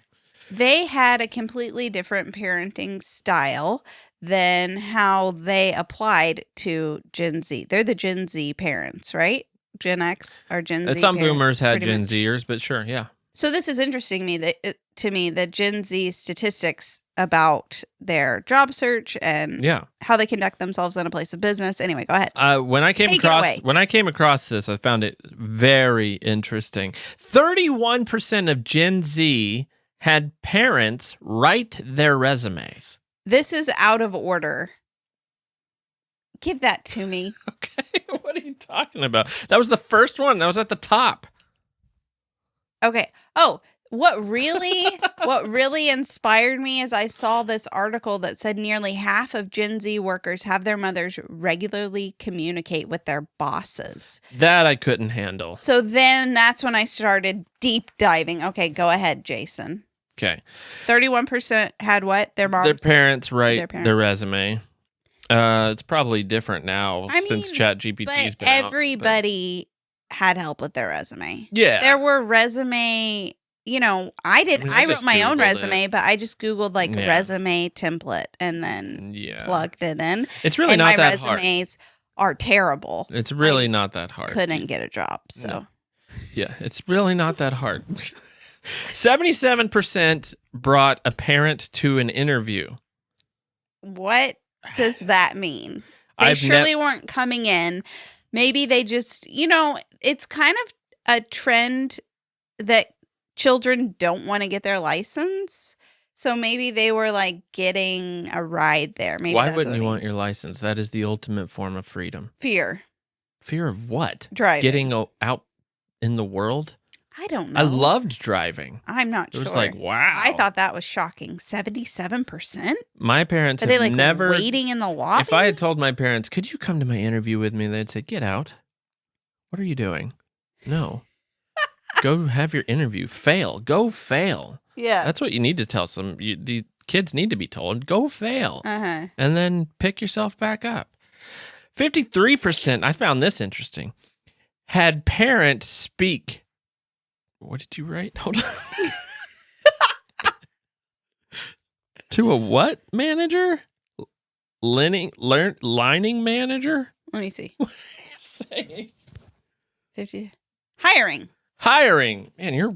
[SPEAKER 1] They had a completely different parenting style than how they applied to Gen Z. They're the Gen Z parents, right? Gen X or Gen Z.
[SPEAKER 2] Some
[SPEAKER 1] parents,
[SPEAKER 2] boomers had Gen Zers, but sure, yeah.
[SPEAKER 1] So this is interesting to me, the Gen Z statistics about their job search and how they conduct themselves in a place of business. Anyway, go ahead.
[SPEAKER 2] When I came across this, I found it very interesting. 31% of Gen Z had parents write their resumes.
[SPEAKER 1] This is out of order. Give that to me.
[SPEAKER 2] Okay, what are you talking about? That was the first one. That was at the top.
[SPEAKER 1] Okay. Oh, what really inspired me is I saw this article that said nearly half of Gen Z workers have their mothers regularly communicate with their bosses.
[SPEAKER 2] That I couldn't handle.
[SPEAKER 1] So then that's when I started deep diving. Okay, go ahead, Jason.
[SPEAKER 2] Okay.
[SPEAKER 1] 31% had what? Their moms?
[SPEAKER 2] Their parents write their resume. It's probably different now since ChatGPT's been out.
[SPEAKER 1] Everybody had help with their resume.
[SPEAKER 2] Yeah.
[SPEAKER 1] There were resume, I wrote my own resume, but I just Googled resume template and then plugged it in.
[SPEAKER 2] It's really not that hard.
[SPEAKER 1] My resumes are terrible.
[SPEAKER 2] It's really not that hard.
[SPEAKER 1] Couldn't get a job, so.
[SPEAKER 2] No. Yeah, it's really not that hard. 77% brought a parent to an interview.
[SPEAKER 1] What does that mean? They surely weren't coming in. Maybe they just, it's kind of a trend that children don't want to get their license. So maybe they were getting a ride there. Maybe
[SPEAKER 2] Why wouldn't you want your license? That is the ultimate form of freedom.
[SPEAKER 1] Fear.
[SPEAKER 2] Fear of what?
[SPEAKER 1] Driving.
[SPEAKER 2] Getting out in the world?
[SPEAKER 1] I don't know.
[SPEAKER 2] I loved driving.
[SPEAKER 1] I'm not sure.
[SPEAKER 2] It was wow.
[SPEAKER 1] I thought that was shocking. 77%?
[SPEAKER 2] My parents
[SPEAKER 1] Are they never waiting in the lobby?
[SPEAKER 2] If I had told my parents, could you come to my interview with me? They'd say, get out. What are you doing? No. Go have your interview. Fail. Go fail.
[SPEAKER 1] Yeah.
[SPEAKER 2] That's what you need to tell some. The kids need to be told, go fail.
[SPEAKER 1] Uh-huh.
[SPEAKER 2] And then pick yourself back up. 53%, I found this interesting, had parents speak. What did you write? Hold on. To a what manager? Lining manager?
[SPEAKER 1] Let me see.
[SPEAKER 2] What are you saying?
[SPEAKER 1] 50. Hiring.
[SPEAKER 2] Man, your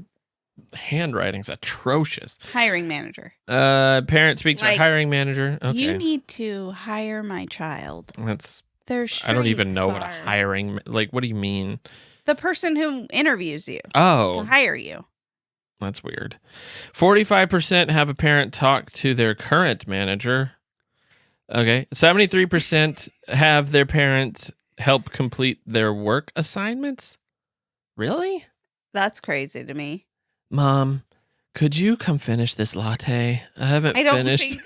[SPEAKER 2] handwriting's atrocious.
[SPEAKER 1] Hiring manager.
[SPEAKER 2] Parent speaks to a hiring manager. Okay.
[SPEAKER 1] You need to hire my child.
[SPEAKER 2] That's.
[SPEAKER 1] I
[SPEAKER 2] don't even know what a hiring. What do you mean?
[SPEAKER 1] The person who interviews you.
[SPEAKER 2] Oh.
[SPEAKER 1] To hire you.
[SPEAKER 2] That's weird. 45% have a parent talk to their current manager. Okay. 73% have their parents help complete their work assignments. Really?
[SPEAKER 1] That's crazy to me.
[SPEAKER 2] Mom, could you come finish this latte? I haven't finished.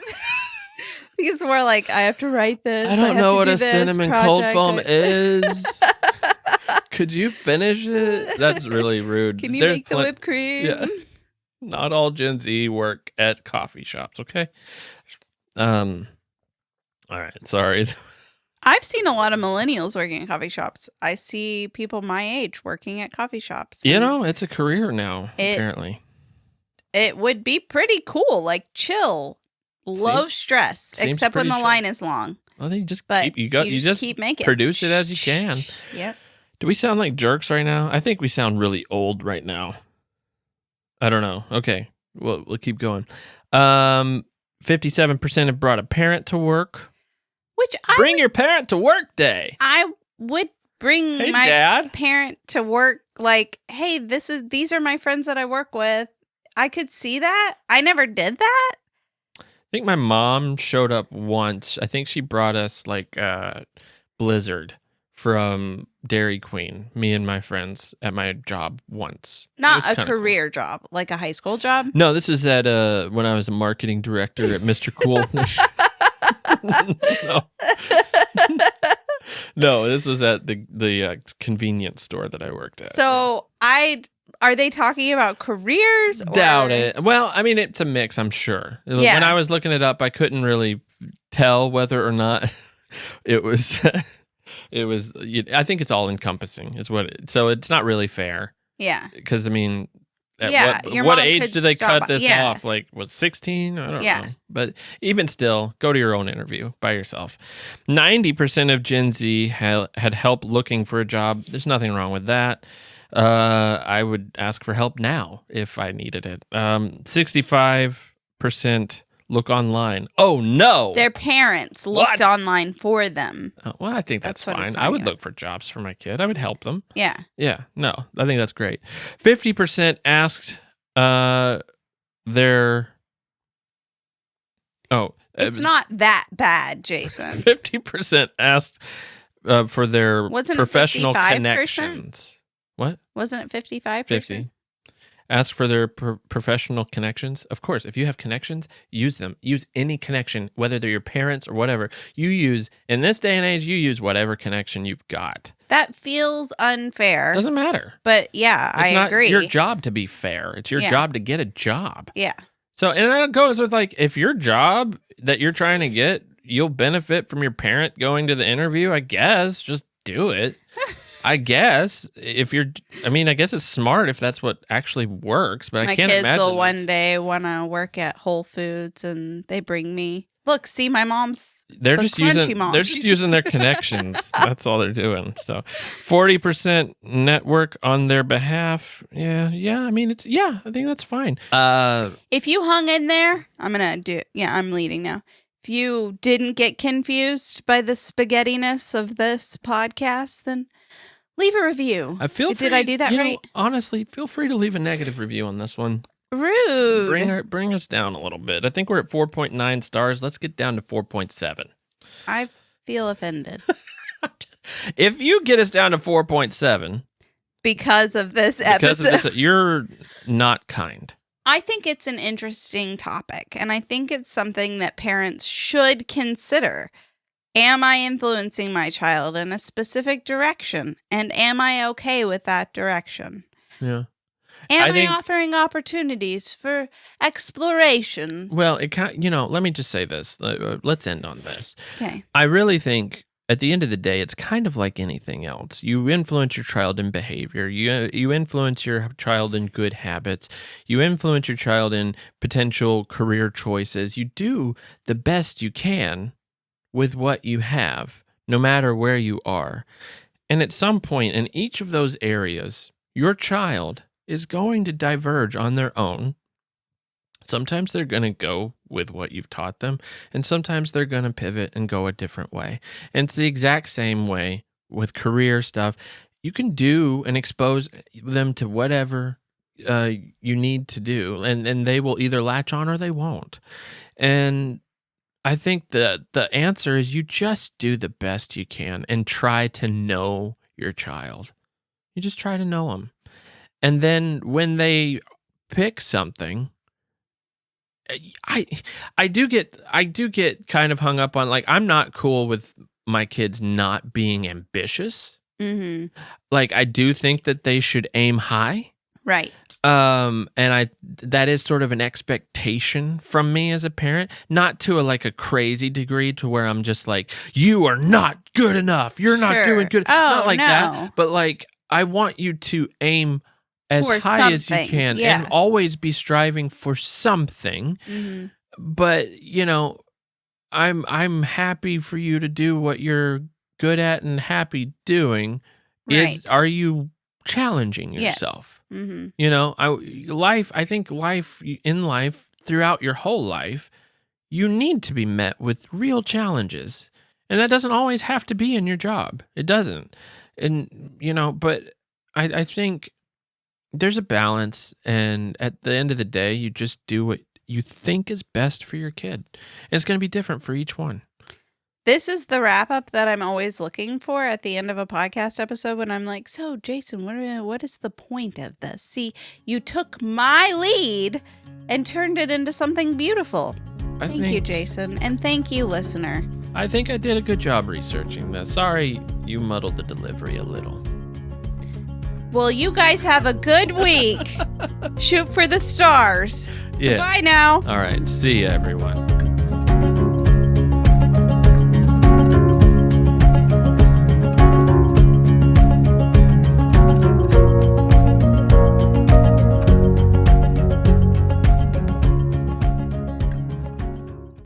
[SPEAKER 1] It's more I have to write this.
[SPEAKER 2] I don't know what a cinnamon cold foam is. Could you finish it? That's really rude.
[SPEAKER 1] Can you make the whipped cream?
[SPEAKER 2] Yeah. Not all Gen Z work at coffee shops, okay? All right. Sorry.
[SPEAKER 1] I've seen a lot of millennials working at coffee shops. I see people my age working at coffee shops.
[SPEAKER 2] It's a career now, apparently.
[SPEAKER 1] It would be pretty cool, like chill, low stress, except when the line is long.
[SPEAKER 2] Well, then you just keep making produce it as you can.
[SPEAKER 1] Yep.
[SPEAKER 2] Do we sound like jerks right now? I think we sound really old right now. I don't know. Okay, we'll keep going. 57% have brought a parent to work. Bring your parent to work day.
[SPEAKER 1] I would bring my parent to work. Like, hey, these are my friends that I work with. I could see that. I never did that.
[SPEAKER 2] I think my mom showed up once. I think she brought us like Blizzard from Dairy Queen, me and my friends at my job once.
[SPEAKER 1] Not a career job, like a high school job?
[SPEAKER 2] No, this was at when I was a marketing director at Mr. Cool. No, this was at the convenience store that I worked at.
[SPEAKER 1] So are they talking about careers?
[SPEAKER 2] Doubt it. Well, I mean, it's a mix, I'm sure. Yeah. When I was looking it up, I couldn't really tell whether or not it was. It was. I think it's all encompassing. So it's not really fair.
[SPEAKER 1] Yeah.
[SPEAKER 2] Because I mean. What age do they cut this off? Like, was 16? I don't know. But even still, go to your own interview by yourself. 90% of Gen Z had help looking for a job. There's nothing wrong with that. I would ask for help now if I needed it. 65% look online. Oh, no.
[SPEAKER 1] Their parents looked online for them.
[SPEAKER 2] Well, I think that's fine. I would look for jobs for my kid. I would help them.
[SPEAKER 1] Yeah.
[SPEAKER 2] Yeah. No, I think that's great. 50% asked their... Oh.
[SPEAKER 1] It's not that bad, Jason.
[SPEAKER 2] 50% asked for their professional connections. What?
[SPEAKER 1] Wasn't it 55%?
[SPEAKER 2] 50. Ask for their professional connections. Of course, if you have connections, use them. Use any connection, whether they're your parents or whatever. In this day and age, you use whatever connection you've got.
[SPEAKER 1] That feels unfair.
[SPEAKER 2] Doesn't matter.
[SPEAKER 1] But yeah, I agree.
[SPEAKER 2] It's not your job to be fair. It's your job to get a job.
[SPEAKER 1] Yeah.
[SPEAKER 2] So, and that goes with like, if your job that you're trying to get, you'll benefit from your parent going to the interview, I guess, just do it. I guess I guess it's smart if that's what actually works, but I can't imagine.
[SPEAKER 1] My kids will one day want to work at Whole Foods and they bring me, look, see my mom's.
[SPEAKER 2] They're just using their connections. That's all they're doing. So 40% network on their behalf. Yeah. I mean, I think that's fine.
[SPEAKER 1] If you hung in there, I'm going to do it. Yeah, I'm leading now. If you didn't get confused by the spaghettiness of this podcast, then leave a review. Did I do that right?
[SPEAKER 2] Honestly, feel free to leave a negative review on this one.
[SPEAKER 1] Rude.
[SPEAKER 2] Bring us down a little bit. I think we're at 4.9 stars. Let's get down to 4.7.
[SPEAKER 1] I feel offended.
[SPEAKER 2] If you get us down to 4.7
[SPEAKER 1] because of this episode,
[SPEAKER 2] you're not kind.
[SPEAKER 1] I think it's an interesting topic, and I think it's something that parents should consider. Am I influencing my child in a specific direction? And am I okay with that direction?
[SPEAKER 2] Yeah.
[SPEAKER 1] Am I offering opportunities for exploration?
[SPEAKER 2] Well, let me just say this. Let's end on this.
[SPEAKER 1] Okay.
[SPEAKER 2] I really think at the end of the day, it's kind of like anything else. You influence your child in behavior. You influence your child in good habits. You influence your child in potential career choices. You do the best you can with what you have, no matter where you are. And at some point in each of those areas, your child is going to diverge on their own. Sometimes they're going to go with what you've taught them, and sometimes they're going to pivot and go a different way. And it's the exact same way with career stuff. You can do and expose them to whatever you need to do, and they will either latch on or they won't. And I think the answer is you just do the best you can and try to know your child. You just try to know them. And then when they pick something, I do get kind of hung up on, like, I'm not cool with my kids not being ambitious.
[SPEAKER 1] Mm-hmm.
[SPEAKER 2] Like, I do think that they should aim high.
[SPEAKER 1] Right.
[SPEAKER 2] And that is sort of an expectation from me as a parent, not to a crazy degree to where I'm just like, you are not good enough. You're not doing good. Not like that. But I want you to aim as high as you can and always be striving for something. Mm-hmm. But, I'm happy for you to do what you're good at and happy doing. Right. Are you challenging yourself? Yes. Mm-hmm. I think in life, throughout your whole life, you need to be met with real challenges. And that doesn't always have to be in your job. It doesn't. And, but I think there's a balance. And at the end of the day, you just do what you think is best for your kid. And it's going to be different for each one.
[SPEAKER 1] This is the wrap-up that I'm always looking for at the end of a podcast episode when I'm like, so, Jason, what is the point of this? See, you took my lead and turned it into something beautiful. Thank you, Jason. And thank you, listener.
[SPEAKER 2] I think I did a good job researching this. Sorry you muddled the delivery a little.
[SPEAKER 1] Well, you guys have a good week. Shoot for the stars.
[SPEAKER 2] Yeah.
[SPEAKER 1] Bye now.
[SPEAKER 2] All right. See you, everyone.